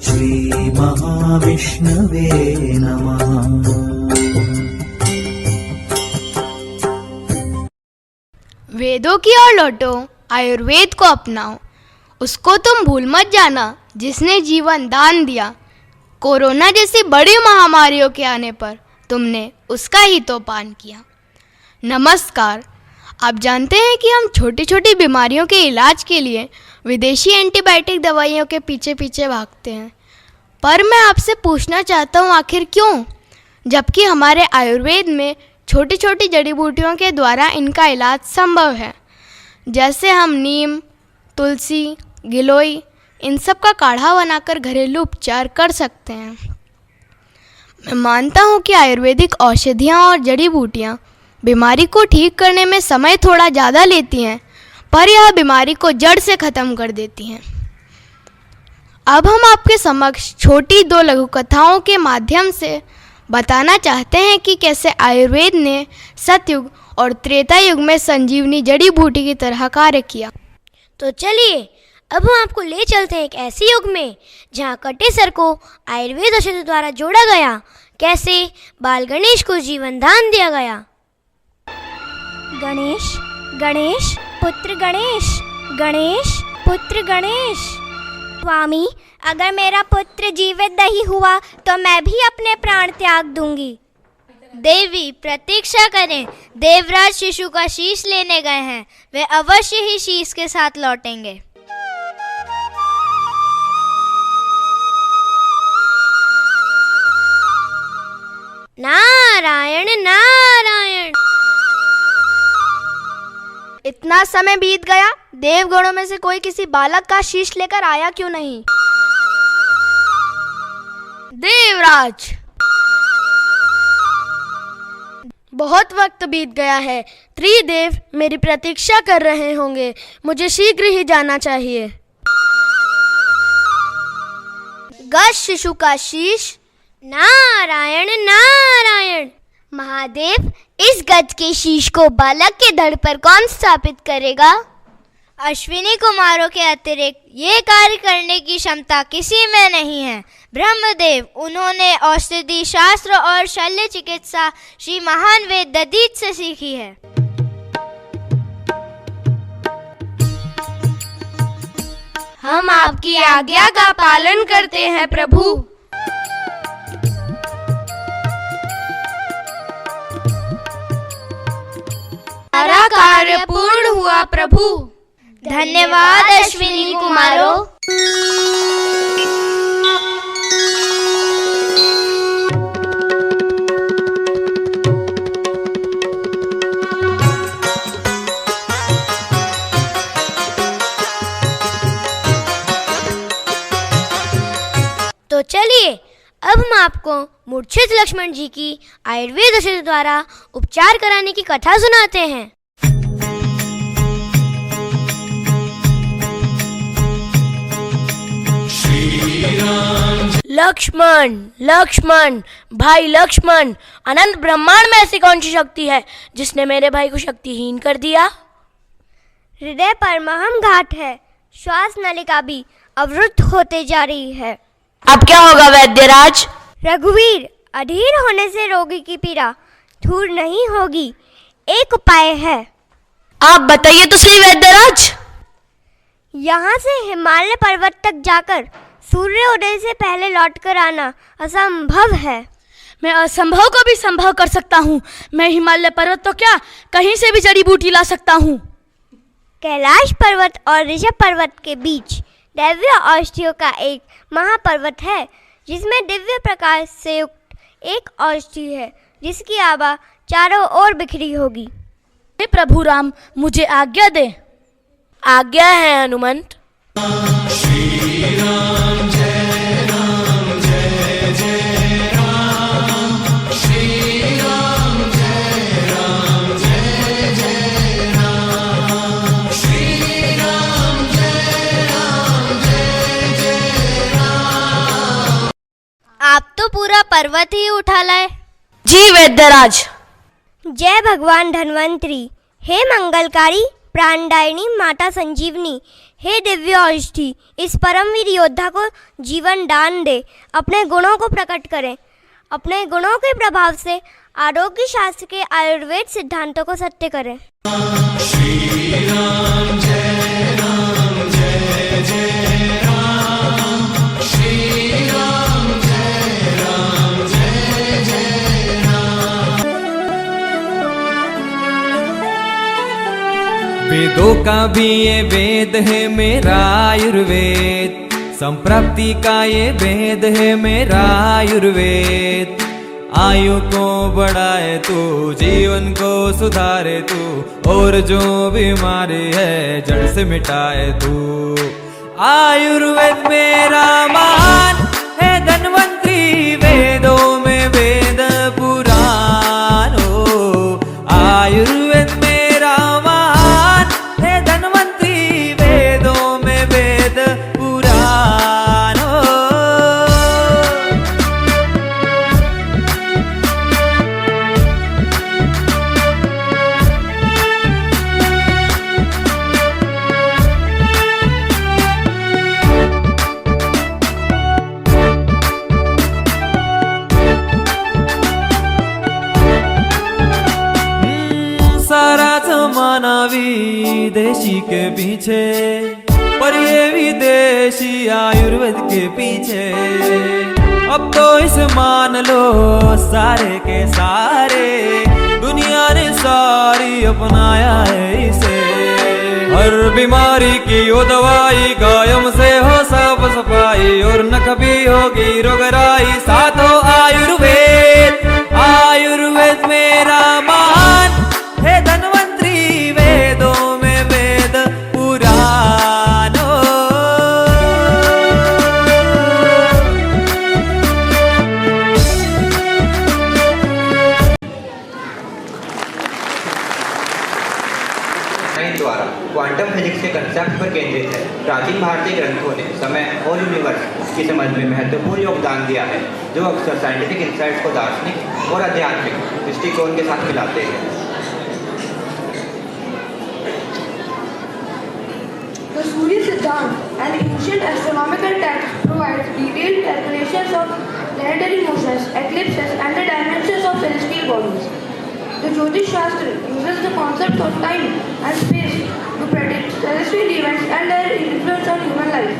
Speaker 10: श्रीमहाविष्णवे नमः।
Speaker 17: वेदों की ओर लौटो, आयुर्वेद को अपनाओ, उसको तुम भूल मत जाना जिसने जीवन दान दिया। कोरोना जैसी बड़ी महामारियों के आने पर तुमने उसका ही तो पान किया। नमस्कार। आप जानते हैं कि हम छोटी छोटी बीमारियों के इलाज के लिए विदेशी एंटीबायोटिक दवाइयों के पीछे पीछे भागते हैं, पर मैं आपसे पूछना चाहता हूँ आखिर क्यों, जबकि हमारे आयुर्वेद में छोटी छोटी जड़ी बूटियों के द्वारा इनका इलाज संभव है। जैसे हम नीम, तुलसी, गिलोय इन सब का काढ़ा बनाकर घरेलू उपचार कर सकते हैं। मैं मानता हूँ कि आयुर्वेदिक औषधियाँ और जड़ी बूटियाँ बीमारी को ठीक करने में समय थोड़ा ज़्यादा लेती हैं, पर यह बीमारी को जड़ से ख़त्म कर देती हैं। अब हम आपके समक्ष छोटी 2 लघु कथाओं के माध्यम से बताना चाहते हैं कि कैसे आयुर्वेद ने सतयुग और त्रेता युग में संजीवनी जड़ी बूटी की तरह कार्य किया।
Speaker 16: तो चलिए अब हम आपको ले चलते हैं एक ऐसे युग में जहाँ कटे सर को आयुर्वेद औषधि द्वारा जोड़ा गया, कैसे बाल गणेश को जीवन दान दिया गया।
Speaker 9: गणेश गणेश पुत्र गणेश, गणेश पुत्र गणेश। स्वामी, अगर मेरा पुत्र जीवित नहीं हुआ तो मैं भी अपने प्राण त्याग दूंगी।
Speaker 18: देवी प्रतीक्षा करें, देवराज शिशु का शीश लेने गए हैं, वे अवश्य ही शीश के साथ लौटेंगे।
Speaker 16: नारायण नारायण।
Speaker 17: इतना समय बीत गया, देवगणों में से कोई किसी बालक का शीश लेकर आया क्यों नहीं? देवराज, बहुत वक्त बीत गया है, त्रिदेव मेरी प्रतीक्षा कर रहे होंगे, मुझे शीघ्र ही जाना चाहिए। गज शिशु का शीश।
Speaker 16: नारायण नारायण। महादेव, इस गज के शीश को बालक के धड़ पर कौन स्थापित करेगा?
Speaker 18: अश्विनी कुमारों के अतिरिक्त ये कार्य करने की क्षमता किसी में नहीं है। ब्रह्मदेव, उन्होंने औषधि शास्त्र और शल्य चिकित्सा श्री महान वेद दधीच से सीखी है।
Speaker 17: हम आपकी आज्ञा का पालन करते हैं प्रभु। हमारा कार्य पूर्ण हुआ प्रभु।
Speaker 18: धन्यवाद अश्विनी कुमारों।
Speaker 16: तो चलिए अब हम आपको मूर्छित लक्ष्मण जी की आयुर्वेद औषधि द्वारा उपचार कराने की कथा सुनाते हैं।
Speaker 17: लक्ष्मण लक्ष्मण, भाई लक्ष्मण, अनंत ब्रह्मांड में ऐसी कौन सी शक्ति है जिसने मेरे भाई को शक्तिहीन कर दिया?
Speaker 16: हृदय पर महम घाट है, श्वास नलिका भी अवरुद्ध होते जा रही है।
Speaker 17: अब क्या होगा वैद्यराज?
Speaker 16: रघुवीर, अधीर होने से रोगी की पीड़ा दूर नहीं होगी। एक उपाय है।
Speaker 17: आप बताइए तो सही वैद्यराज।
Speaker 16: यहाँ से हिमालय पर्वत तक जाकर सूर्योदय से पहले लौटकर आना असंभव है।
Speaker 17: मैं असंभव को भी संभव कर सकता हूँ। मैं हिमालय पर्वत तो क्या, कहीं से भी जड़ी बूटी ला सकता हूँ।
Speaker 16: कैलाश पर्वत और ऋषभ पर्वत के बीच दिव्य औषधियों का एक महापर्वत है, जिसमें दिव्य प्रकाश से युक्त एक औषधि है, जिसकी आभा चारों ओर बिखरी होगी।
Speaker 17: हे प्रभु राम, मुझे आज्ञा दे। आज्ञा है हनुमंत।
Speaker 15: श्री राम जय राम जय जय राम, श्री राम जय राम जय जय राम, श्री राम जय राम।
Speaker 18: आप तो पूरा पर्वत ही उठा लाए।
Speaker 17: जी वैद्यराज।
Speaker 16: जय भगवान धन्वंतरी, हे मंगलकारी प्राणदायिनी माता संजीवनी, हे दिव्य औषधि, इस परमवीर योद्धा को जीवन दान दे। अपने गुणों को प्रकट करें। अपने गुणों के प्रभाव से आरोग्य शास्त्र के आयुर्वेद सिद्धांतों को सत्य करें।
Speaker 15: श्री राम जय राम जय जय राम, श्री राम जय राम जय जय राम।
Speaker 12: वेदों का भी ये वेद है मेरा आयुर्वेद, संप्राप्ति का ये वेद है मेरा आयुर्वेद। आयु को बढ़ाए तू, जीवन को सुधारे तू, और जो बीमारी है जड़ से मिटाए तू। आयुर्वेद मेरा महान है धन्वंतरी, वेदों में वेद पुराण हो। आयुर्वेद मेरा महान है धन्वंतरी, वेदों में वेद पुराण जमाना विदेशी के पीछे, पर ये विदेशी आयुर्वेद के पीछे। अब तो इसे मान लो सारे के सारे, दुनिया ने सारी अपनाया है इसे। हर बीमारी की वो दवाई, कायम से हो साफ सफाई, और न कभी होगी रोगराई, साथ हो आयुर्वेद। आयुर्वेद मेरा महान है धन्वंतरी, वेदों में वेद पुरानो।
Speaker 2: द्वारा क्वांटम फिजिक्स के कंसेप्ट पर केंद्रित है। प्राचीन भारतीय ग्रंथों ने समय और यूनिवर्स की समझ में महत्वपूर्ण योगदान दिया है, जो अक्सर साइंटिफिक इंसाइट्स को दार्शनिक और आध्यात्मिक दृष्टिकोण के साथ मिलाते हैं।
Speaker 13: The Surya Siddhant, an ancient astronomical text, provides detailed calculations of planetary motions, eclipses, and the dimensions of celestial bodies. The Jyotish Shastra uses the concepts of time and space to predict celestial events and their influence on human life.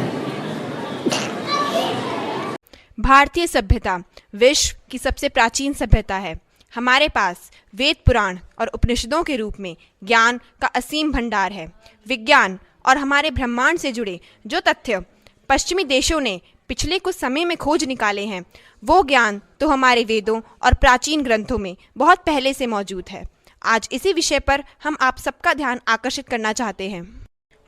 Speaker 14: भारतीय सभ्यता विश्व की सबसे प्राचीन सभ्यता है। हमारे पास वेद पुराण और उपनिषदों के रूप में ज्ञान का असीम भंडार है। विज्ञान और हमारे ब्रह्मांड से जुड़े जो तथ्य पश्चिमी देशों ने पिछले कुछ समय में खोज निकाले हैं, वो ज्ञान तो हमारे वेदों और प्राचीन ग्रंथों में बहुत पहले से मौजूद है। आज इसी विषय पर हम आप सबका ध्यान आकर्षित करना चाहते हैं।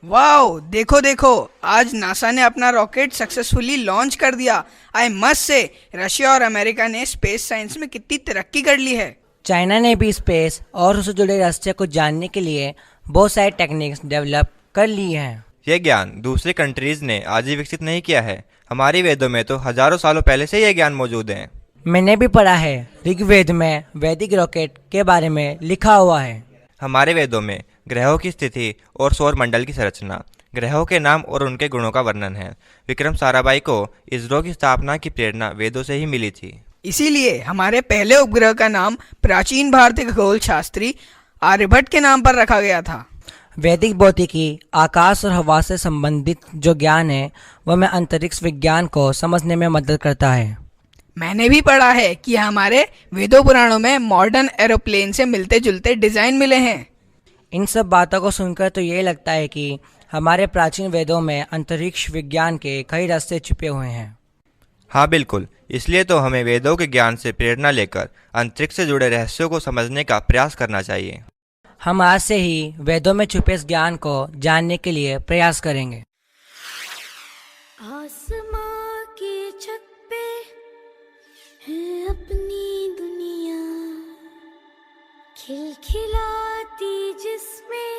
Speaker 23: वाओ, देखो देखो, आज नासा ने अपना रॉकेट सक्सेसफुली लॉन्च कर दिया। आई मस्ट से रशिया और अमेरिका ने स्पेस साइंस में कितनी तरक्की कर ली है।
Speaker 24: चाइना ने भी स्पेस और उससे जुड़े रहस्य को जानने के लिए बहुत सारे टेक्निक्स डेवलप कर ली हैं।
Speaker 2: यह ज्ञान दूसरे कंट्रीज ने आज ही विकसित नहीं किया है। हमारी वेदों में तो हजारों सालों पहले से यह ज्ञान मौजूद है।
Speaker 24: मैंने भी पढ़ा है, ऋग्वेद में वैदिक रॉकेट के बारे में लिखा हुआ है।
Speaker 2: हमारे वेदों में ग्रहों की स्थिति और सौर मंडल की संरचना, ग्रहों के नाम और उनके गुणों का वर्णन है। विक्रम साराभाई को इसरो की स्थापना की प्रेरणा वेदों से ही मिली थी।
Speaker 23: इसीलिए हमारे पहले उपग्रह का नाम प्राचीन भारतीय खगोल शास्त्री आर्यभट्ट के नाम पर रखा गया था।
Speaker 24: वैदिक भौतिकी, आकाश और हवा से संबंधित जो ज्ञान है वह हमें अंतरिक्ष विज्ञान को समझने में मदद करता है।
Speaker 23: मैंने भी पढ़ा है कि हमारे वेदों पुराणों में मॉडर्न एरोप्लेन से मिलते जुलते डिजाइन मिले हैं।
Speaker 24: इन सब बातों को सुनकर तो ये लगता है कि हमारे प्राचीन वेदों में अंतरिक्ष विज्ञान के कई रास्ते छुपे हुए हैं।
Speaker 2: हाँ बिल्कुल, इसलिए तो हमें वेदों के ज्ञान से प्रेरणा लेकर अंतरिक्ष से जुड़े रहस्यों को समझने का प्रयास करना चाहिए।
Speaker 24: हम आज से ही वेदों में छुपे इस ज्ञान को जानने के लिए प्रयास करेंगे।
Speaker 11: आसमां की छत पे है अपनी दुनिया, खिलखिलाती जिसमें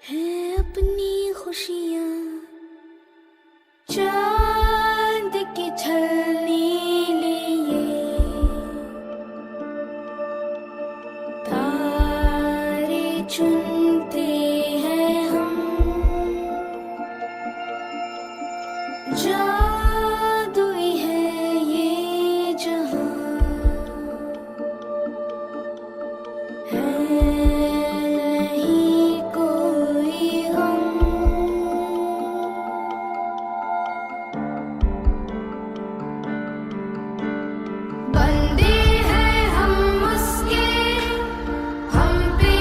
Speaker 11: है अपनी खुशियाँ, चांद की छलनी लिए चुनते हैं हम, जादुई है ये जहां, है नहीं कोई गम। बंदे हैं हम उसके, हम पे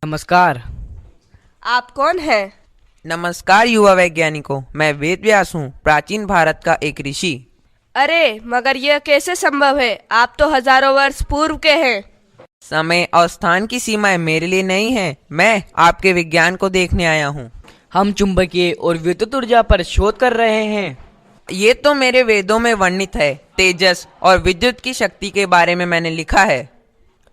Speaker 25: नमस्कार।
Speaker 14: आप कौन हैं?
Speaker 25: नमस्कार युवा वैज्ञानिकों, मैं वेद व्यास हूँ, प्राचीन भारत का एक ऋषि।
Speaker 14: अरे मगर यह कैसे संभव है? आप तो हजारों वर्ष पूर्व के हैं।
Speaker 25: समय और स्थान की सीमाएं मेरे लिए नहीं है, मैं आपके विज्ञान को देखने आया हूँ।
Speaker 22: हम चुंबकीय और विद्युत ऊर्जा पर शोध कर रहे हैं।
Speaker 25: ये तो मेरे वेदों में वर्णित है। तेजस और विद्युत की शक्ति के बारे में मैंने लिखा है।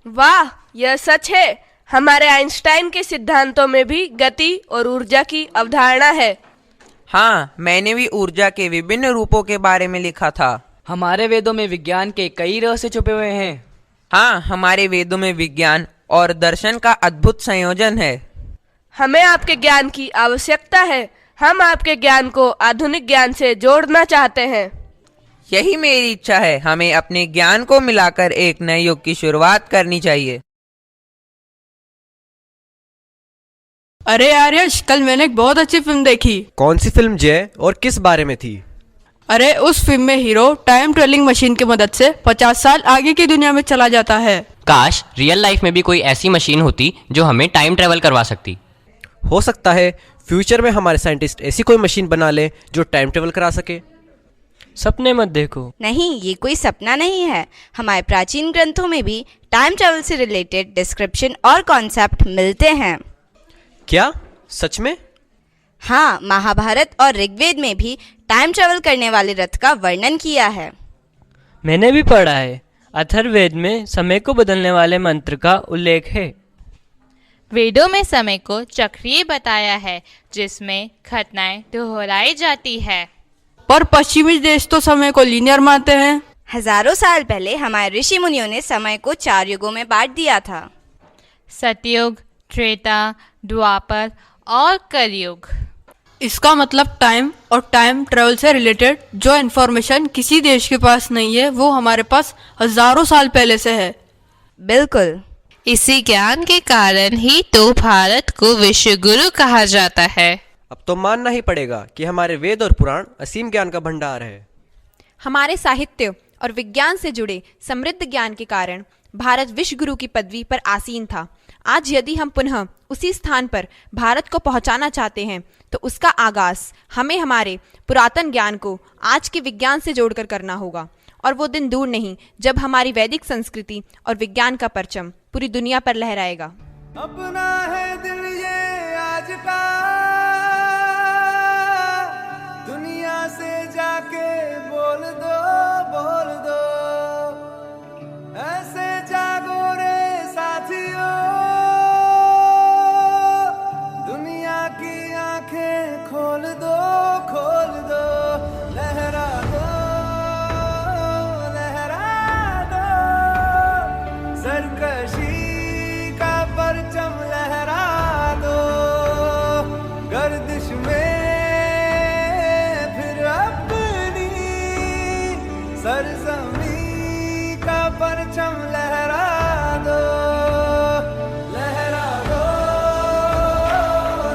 Speaker 14: वाह, यह सच है।
Speaker 8: हमारे आइंस्टाइन के सिद्धांतों में भी गति और ऊर्जा की अवधारणा है।
Speaker 25: हाँ, मैंने भी ऊर्जा के विभिन्न रूपों के बारे में लिखा था।
Speaker 4: हमारे वेदों में विज्ञान के कई रहस्य छुपे हुए हैं।
Speaker 25: हाँ, हमारे वेदों में विज्ञान और दर्शन का अद्भुत संयोजन है।
Speaker 8: हमें आपके ज्ञान की आवश्यकता है। हम आपके ज्ञान को आधुनिक ज्ञान से जोड़ना चाहते हैं।
Speaker 25: यही मेरी इच्छा है। हमें अपने ज्ञान को मिलाकर एक नए युग की शुरुआत करनी चाहिए।
Speaker 7: अरे आर्यश, कल मैंने एक बहुत अच्छी फिल्म देखी।
Speaker 19: कौन सी फिल्म जय, और किस बारे में थी?
Speaker 7: अरे उस फिल्म में हीरो टाइम ट्रेवलिंग मशीन की मदद से 50 साल आगे की दुनिया में चला जाता है।
Speaker 20: काश रियल लाइफ में भी कोई ऐसी मशीन होती जो हमें टाइम ट्रेवल करवा सकती।
Speaker 19: हो सकता है फ्यूचर में हमारे साइंटिस्ट ऐसी कोई मशीन बना ले जो टाइम ट्रेवल करा सके।
Speaker 21: सपने मत देखो।
Speaker 26: नहीं, ये कोई सपना नहीं है। हमारे प्राचीन ग्रंथों में भी टाइम ट्रेवल से रिलेटेड डिस्क्रिप्शन और कॉन्सेप्ट मिलते हैं।
Speaker 19: क्या सच में?
Speaker 26: हाँ, महाभारत और ऋग्वेद में भी टाइम ट्रेवल करने वाले रथ का वर्णन किया है।
Speaker 21: मैंने भी पढ़ा है। अथर्ववेद में समय को बदलने वाले मंत्र का उल्लेख है।
Speaker 27: वेदों में समय को चक्रीय बताया है, जिसमें घटनाएं दोहराई जाती है।
Speaker 7: पर पश्चिमी देश तो समय को लीनियर मानते हैं।
Speaker 26: हजारों साल पहले हमारे ऋषि मुनियों ने समय को 4 युगों में बांट दिया था।
Speaker 27: सतयुग, त्रेता, द्वापर और कलयुग।
Speaker 7: इसका मतलब टाइम और टाइम ट्रेवल से रिलेटेड जो इन्फॉर्मेशन किसी देश के पास नहीं है, वो हमारे पास हजारों साल पहले से है।
Speaker 26: बिल्कुल।
Speaker 27: इसी ज्ञान के कारण ही तो भारत को विश्व गुरु कहा जाता है।
Speaker 19: अब तो मानना ही पड़ेगा कि हमारे वेद और पुराण असीम ज्ञान का भंडार है।
Speaker 14: हमारे साहित्य और विज्ञान से जुड़े समृद्ध ज्ञान के कारण भारत विश्व गुरु की पदवी पर आसीन था। आज यदि हम पुनः उसी स्थान पर भारत को पहुंचाना चाहते हैं, तो उसका आगाज हमें हमारे पुरातन ज्ञान को आज के विज्ञान से जोड़कर करना होगा। और वो दिन दूर नहीं जब हमारी वैदिक संस्कृति और विज्ञान का परचम पूरी दुनिया पर लहराएगा।
Speaker 15: अपना है दिल ये आज का, दुनिया से जाके बोल दो, बोल दो। ऐसे जागो रे साथियों, दुनिया की आंखें खोल दो, खोल दो। लहरा दो, लहरा दो, सरकशी का परचम लहरा दो। गर्दिश में फिर अपनी सरजमी का परचम लहरा दो, लहरा दो,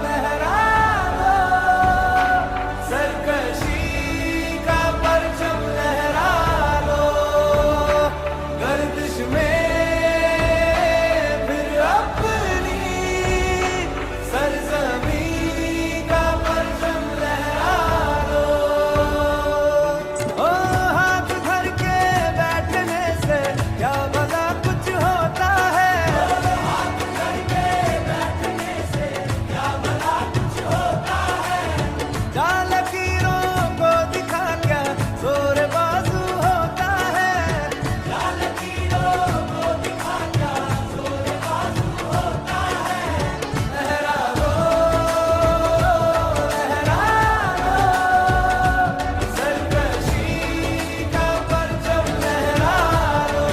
Speaker 15: लहरा दो। सरकशी का परचम लहरा दो। गर्दिश में फिर अपनी सरजमी का परचम लहरा दो। ओ हाथ धर के बैठने से क्या भला कुछ होता है। हाथ धर के बैठने से क्या भला कुछ होता है। जाल लकीरों को दिखा क्या जोर बाजू होता है। जाल लकीरों को दिखा क्या जोर बाजू होता है। लहरा दो, लहरा दो, सरकशी का परचम लहरा दो।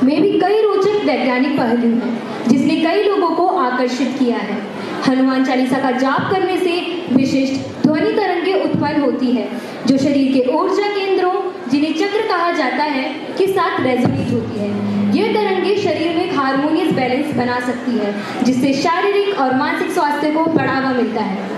Speaker 1: में भी कई रोचक वैज्ञानिक पहलू हैं जिसने कई लोगों को आकर्षित किया है। हनुमान चालीसा का जाप करने से विशिष्ट ध्वनि तरंगें उत्पन्न होती है, जो शरीर के ऊर्जा केंद्रों, जिन्हें चक्र कहा जाता है, के साथ रेजोनेट होती है। यह तरंगें शरीर में हार्मोनियस बैलेंस बना सकती है, जिससे शारीरिक और मानसिक स्वास्थ्य को बढ़ावा मिलता है।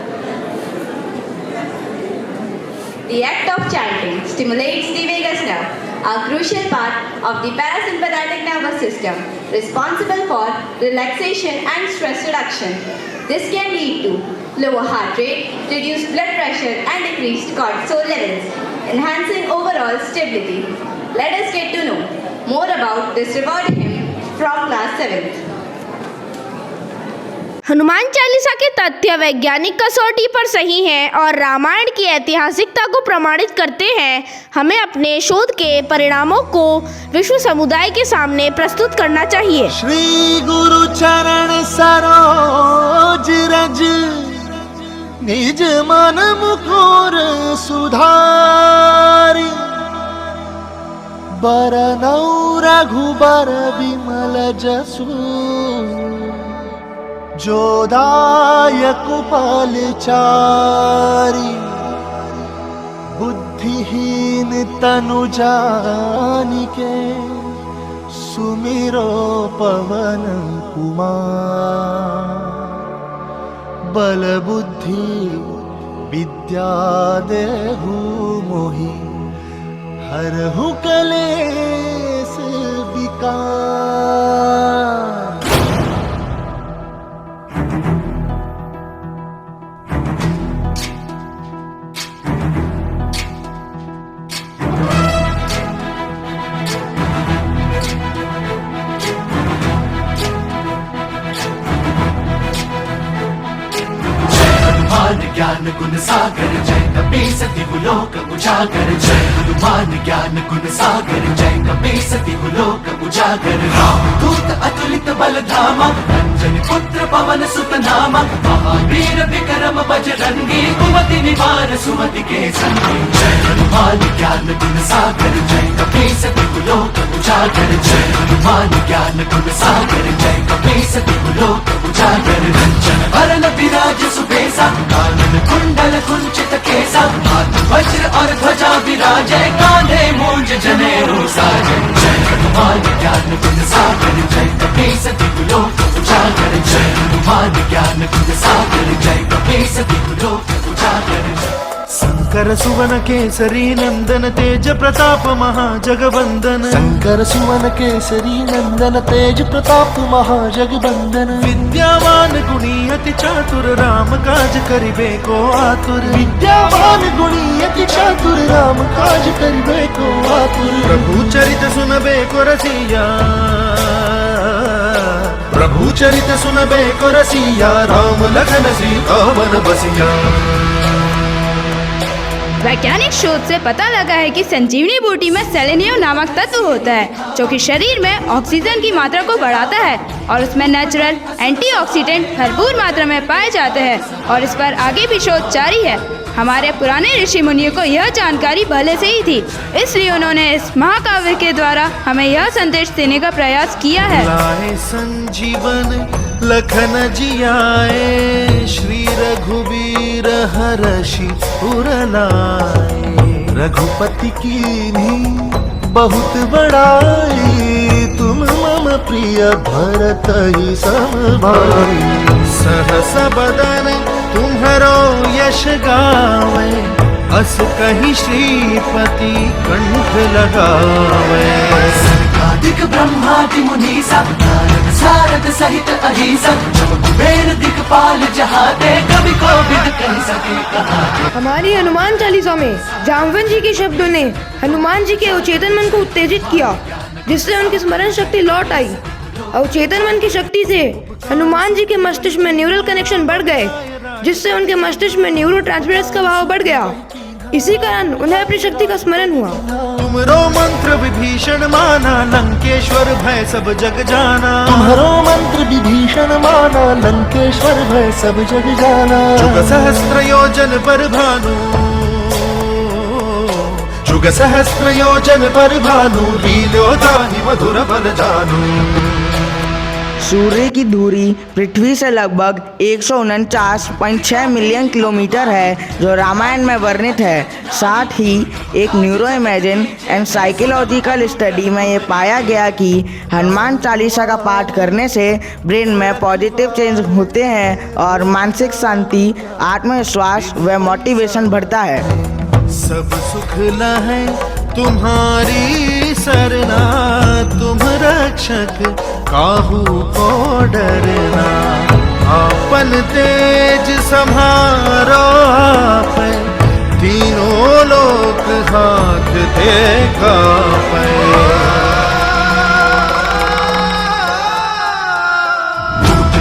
Speaker 26: The act of chanting stimulates the vagus nerve, a crucial part of the parasympathetic nervous system, responsible for relaxation and stress reduction. This can lead to lower heart rate, reduced blood pressure and decreased cortisol levels, enhancing overall stability. Let us get to know more about this rewarding hymn from class 7th.
Speaker 3: Hanuman Chalisa के तथ्य वैज्ञानिक कसौटी पर सही हैं और रामायण की ऐतिहासिकता को प्रमाणित करते हैं। हमें अपने शोध के परिणामों को विश्व समुदाय के सामने प्रस्तुत करना चाहिए।
Speaker 15: श्री गुरु चरण सरोज रज निज मन मुकुर सुधारी बरनौ रघुबर विमल जसु जोदायक फलचारी बुद्धिहीन तनु जानिके सुमिरो पवन कुमार बल बुद्धि विद्या देहु मोहि हरहु कलेस विकार। ज्ञान गुण सागर जय कपीसति लोक उजागर जय हनुमान ज्ञान गुण सागर जय कपीसति लोक उजागर दूत अतुलित बल धामा अंजनी पुत्र पवन सुत नामा महावीर विक्रम बजरंगी कुमति निवार सुमति के संगी जय हनुमान ज्ञान गुण सागर जय कपीसति लोक उजागर जय हनुमान ज्ञान गुण सागर जय कपीसति लोक उजागर रंजन वरण विराज सुबेसा कानन कुंडल कुंचित केसा हाथ वज्र और ध्वजा विराजै कांधे मूंज जनेऊ साजै जय हनुमान ज्ञान गुण सागर जय कपीसति लोक उजागर जय हनुमान ज्ञान गुण सागर जय कपीसति लोक उजागर। शंकर सुवन केसरी नंदन तेज प्रताप महाजगवंदन शंकर सुवन केसरी नंदन तेज प्रताप महाजगवंदन विद्यावान गुणी अति चातुर राम काज करिबे को आतुर विद्यावान गुणी अति चातुर राम काज करिबे को आतुर प्रभु चरित सुनबे को रसिया प्रभु चरित सुनबे को रसिया राम लखन सीता वन बसिया।
Speaker 3: वैज्ञानिक शोध से पता लगा है कि संजीवनी बूटी में सेलेनियम नामक तत्व होता है जो कि शरीर में ऑक्सीजन की मात्रा को बढ़ाता है और उसमें नेचुरल एंटीऑक्सीडेंट भरपूर मात्रा में पाए जाते हैं और इस पर आगे भी शोध जारी है। हमारे पुराने ऋषि मुनियों को यह जानकारी पहले से ही थी, इसलिए उन्होंने इस महाकाव्य के द्वारा हमें यह संदेश देने का प्रयास किया है।
Speaker 15: लाए संजीवन लखन जियाए श्री रघुवीर हरषि पुर लाए रघुपति कीन्ही बहुत बड़ाई तुम मम प्रिय भरत ही सम भाई सहस बदन तुम्हारो यश गावे अस कहीं श्रीपति कंठ लगावे सनकादिक ब्रह्मादि मुनीसा नारद सारद सहित अहिसा जब कुबेर दिक्पाल जहाँ दे कवि को विद कह सके कहाँ।
Speaker 13: हमारी हनुमान चालीसा में जामवंत जी के शब्दों ने हनुमान जी के अवचेतन मन को उत्तेजित किया जिससे उनकी स्मरण शक्ति लौट आई। अवचेतन मन की शक्ति से हनुमान जी के मस्तिष्क में न्यूरल कनेक्शन बढ़ गए जिससे उनके मस्तिष्क में न्यूरोट्रांसमीटर्स का भाव बढ़ गया। इसी कारण उन्हें अपनी शक्ति का स्मरण हुआ।
Speaker 15: तुम्हारो मंत्र विभीषण माना लंकेश्वर भय सब जग जाना तुम्हारो मंत्र विभीषण माना लंकेश्वर भय सब जग जाना जुग सहस्त्र योजन पर भानु जुग सहस्त्र योजन पर भानु लीलो ताहि मधुर बल जानू।
Speaker 5: सूर्य की दूरी पृथ्वी से लगभग 149.6 मिलियन किलोमीटर है जो रामायण में वर्णित है। साथ ही एक neuro imagine and psychological study में ये पाया गया कि हनुमान चालीसा का पाठ करने से ब्रेन में पॉजिटिव चेंज होते हैं और मानसिक शांति, आत्मविश्वास व मोटिवेशन बढ़ता है।
Speaker 15: सब सुख लहै तुम्हारी
Speaker 6: बिसरना, तुम रक्षक काहू को डरना। आपन तेज संहारो आप, तीनों लोक हाथ थे कापे।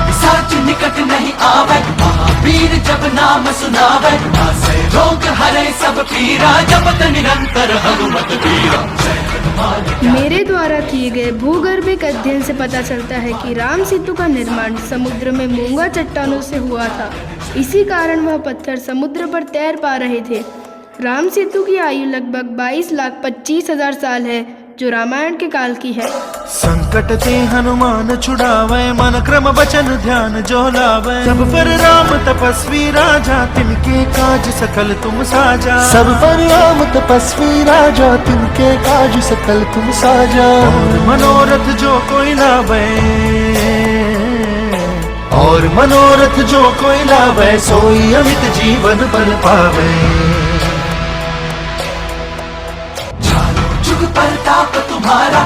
Speaker 15: पिशाच निकट नहीं आवे, महावीर जब नाम सुनावे। नासे रोग हरे सब पीरा, जपत निरंतर हनुमत वीरा।
Speaker 9: मेरे द्वारा किए गए भूगर्भिक अध्ययन से पता चलता है कि राम सेतु का निर्माण समुद्र में मूंगा चट्टानों से हुआ था। इसी कारण वह पत्थर समुद्र पर तैर पा रहे थे। राम सेतु की आयु लगभग 22,25,000 साल है, जो रामायण के काल की है।
Speaker 6: संकट ते हनुमान छुड़ावे, मन क्रम वचन ध्यान जो लावे। सब पर राम तपस्वी राजा, तिनके काज सकल तुम साजा।
Speaker 10: सब पर राम तपस्वी राजा, तिनके काज सकल तुम साजा।
Speaker 6: और मनोरथ जो कोई लावे, और मनोरथ जो कोई लावे, सोई अमित जीवन बल पावे।
Speaker 15: प्रताप तुम्हारा,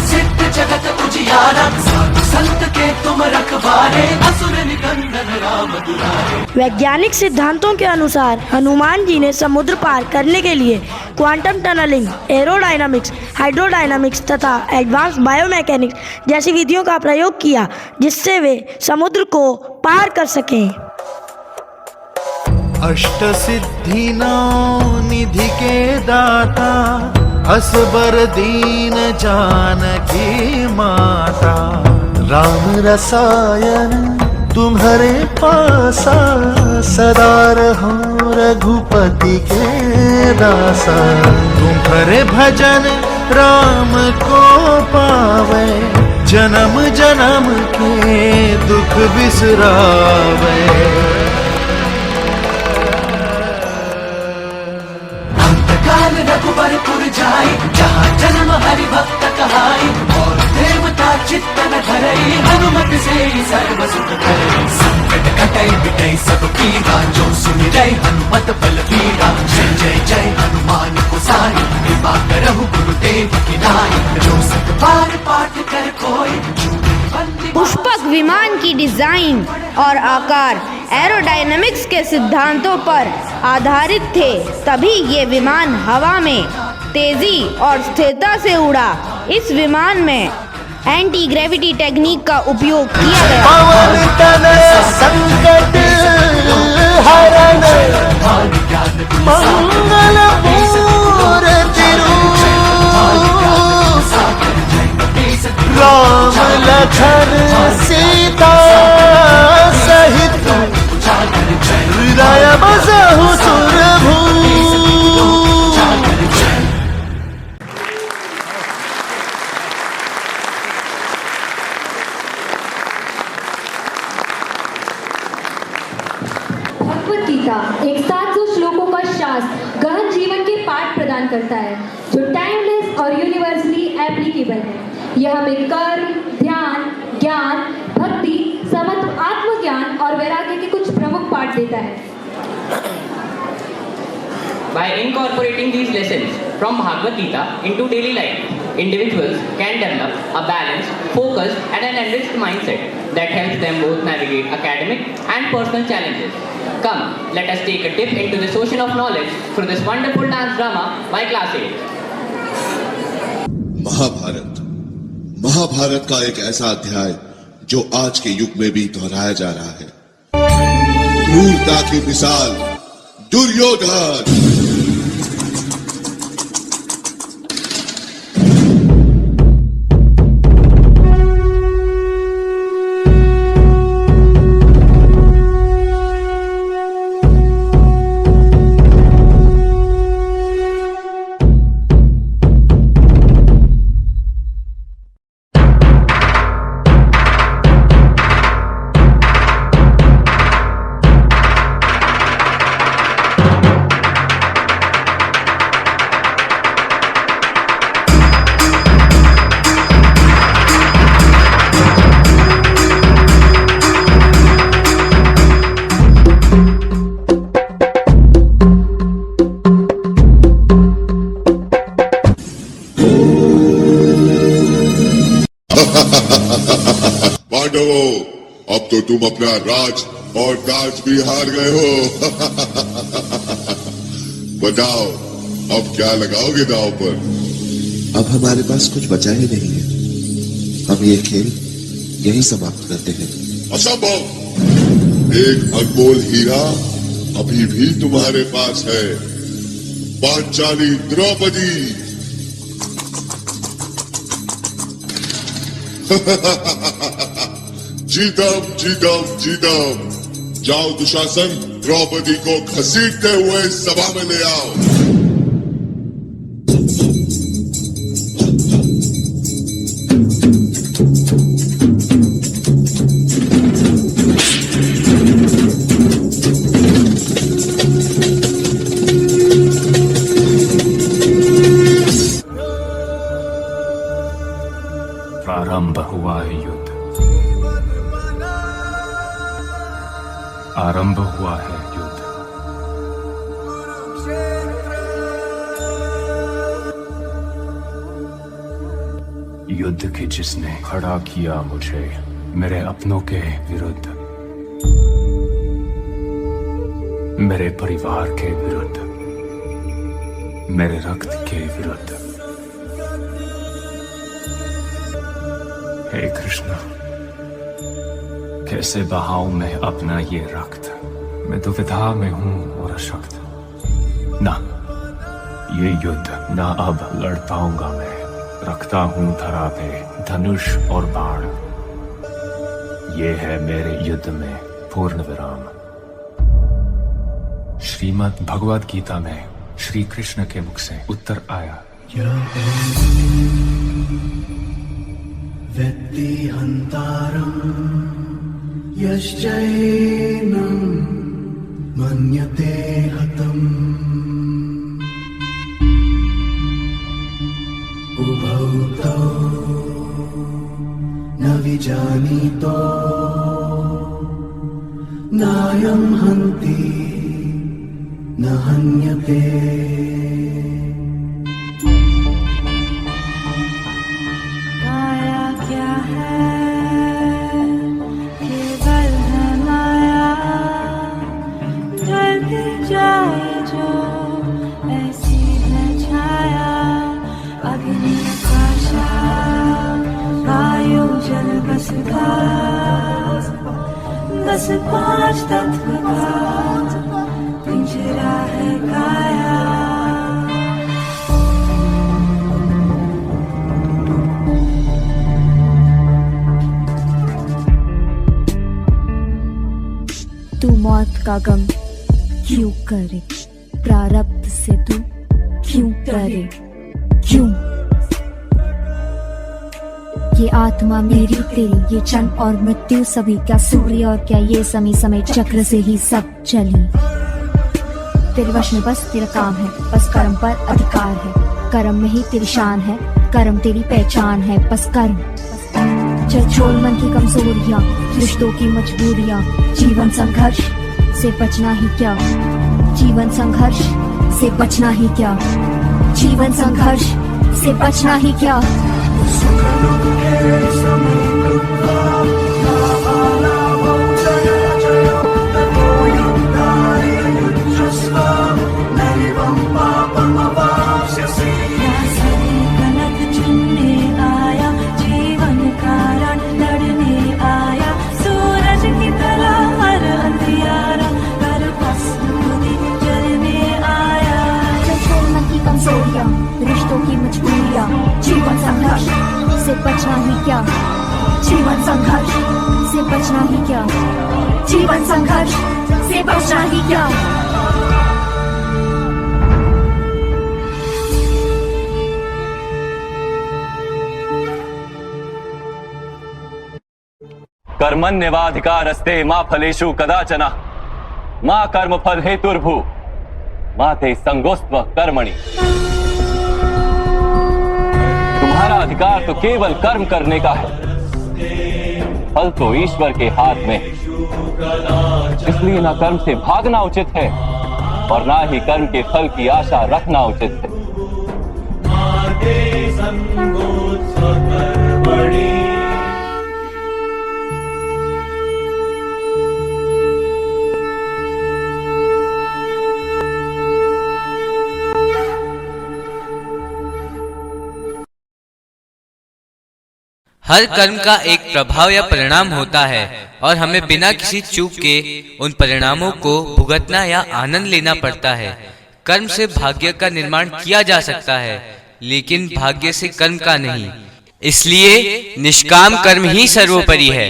Speaker 15: सिद्ध जगत उजियारा। साधु संत के तुम रखवारे, असुर निकंदन राम दुलारे।
Speaker 12: वैज्ञानिक सिद्धांतों के अनुसार हनुमान जी ने समुद्र पार करने के लिए क्वांटम टनलिंग, एरोडायनामिक्स, हाइड्रोडायनामिक्स तथा एडवांस बायोमैकेनिक्स जैसी विधियों का प्रयोग किया, जिससे वे समुद्र को पार कर सकें।
Speaker 6: अष्ट सिद्धि नौ निधि के दाता, असबर दीन जानकी माता।
Speaker 10: राम रसायन तुम्हारे पासा, सदा रहो रघुपति के दासा।
Speaker 6: तुम्हारे भजन राम को पावे, जन्म जन्म के दुख बिसरावे।
Speaker 15: रघुबरपुर जाई, जहाँ जन्म हरि भक्त कहाई। और देवता चित्तन धरई, हनुमत से सर्व सुख करई। संकट कटई बिटई सब पीरा, जो सुमिरै हनुमत बलबीरा। जय जय जय हनुमान गोसाई, कृपा करहु गुरुदेव की नाई। जो सत बार पाठ कर कोई,
Speaker 3: पुष्पक विमान की डिजाइन और आकार एरोडायनामिक्स के सिद्धांतों पर आधारित थे, तभी ये विमान हवा में तेजी और स्थिरता से उड़ा। इस विमान में एंटी ग्रेविटी टेक्निक का उपयोग किया गया।
Speaker 10: पवन तनय संकट हरण, मंगल मूर्ति राम लखन सीता सहित, हृदय बसहु सुरभू।
Speaker 16: भगवत गीता एक 700 श्लोकों का शास्त्र गहन जीवन के पाठ प्रदान करता है, जो टाइमलेस और यूनिवर्सली एप्लीकेबल है। यह हमें कर्म, ध्यान, ज्ञान, भक्ति, समत्व, आत्मज्ञान और वैराग्य के कुछ प्रमुख पाठ देता है।
Speaker 20: By incorporating these lessons from Bhagavad Gita into daily life, individuals can develop a balanced, focused, and an enriched mindset that helps them both navigate academic and personal challenges. Come, let us take a dip into this ocean of knowledge through this wonderful dance drama by Class 8.
Speaker 17: Mahabharat का एक ऐसा अध्याय जो आज के युग में भी दोहराया जा रहा है। क्रूरता की मिसाल दुर्योधन। पांडवों, अब तो तुम अपना राज और ताज भी हार गए हो। बताओ, अब क्या लगाओगे दांव पर?
Speaker 2: अब हमारे पास कुछ बचा ही नहीं है। हम ये खेल यही समाप्त करते हैं।
Speaker 17: असंभव! एक अनमोल हीरा अभी भी तुम्हारे पास है, पांचाली द्रौपदी। जीतम जीतम जीतम। जाओ दुशासन, द्रौपदी को घसीटते हुए सभा में ले आओ।
Speaker 4: प्रारंभ हुआ है युद्ध, आरंभ हुआ है युद्ध। युद्ध की जिसने खड़ा किया मुझे मेरे अपनों के विरुद्ध, मेरे परिवार के विरुद्ध, मेरे रक्त के विरुद्ध। हे कृष्ण, कैसे बहाऊं मैं अपना ये रक्त? मैं दुविधा में हूं और अशक्त। ना, ये युद्ध ना अब लड़ पाऊंगा मैं। रखता हूं धरा पे धनुष और बाण। ये है मेरे युद्ध में पूर्ण विराम। श्रीमद् भगवद गीता में श्री कृष्ण के मुख से उत्तर आया,
Speaker 15: वेत्ति हन्तारं यश्चैनं मन्यते हतम्। उभौ तौ न विजानीतो नायं हन्ति न हन्यते।
Speaker 11: बस पांच तत्व का पिंजरा है काया।
Speaker 18: तू मौत का गम क्यों करे? प्रारब्ध से तू क्यों करे? क्यों? ये आत्मा मेरी तेरी, ये जन्म और मृत्यु सभी, क्या सूर्य और क्या ये समय समय चक्र से ही सब चली। तेरे वश में बस तेरा काम है, बस कर्म पर अधिकार है। कर्म में ही तेरी शान है, कर्म तेरी पहचान है, बस कर्म। चल छोड़ मन की कमजोरियां, रिश्तों की मजबूरियां। जीवन संघर्ष से बचना ही क्या? जीवन संघर्ष से बचना ही क्या? जीवन संघर्ष से बचना ही क्या? रिश्तों की मजबूरियां। जीवन संघर्ष से बचना ही क्या? जीवन संघर्ष से बचना ही क्या? जीवन संघर्ष से बचना ही क्या?
Speaker 22: कर्मण्येवाधिकारस्ते मा फलेषु कदाचन मा कर्मफल हेतुर्भु मा ते संगोस्त्व कर्मणि। तुम्हारा अधिकार तो केवल कर्म करने का है, फल तो ईश्वर के हाथ में। इसलिए ना कर्म से भागना उचित है और ना ही कर्म के फल की आशा रखना उचित है।
Speaker 7: हर कर्म का एक प्रभाव या परिणाम होता है और हमें बिना किसी चूक के उन परिणामों को भुगतना या आनंद लेना पड़ता है। कर्म से भाग्य का निर्माण किया जा सकता है, लेकिन भाग्य से कर्म का नहीं। इसलिए निष्काम कर्म ही सर्वोपरि है।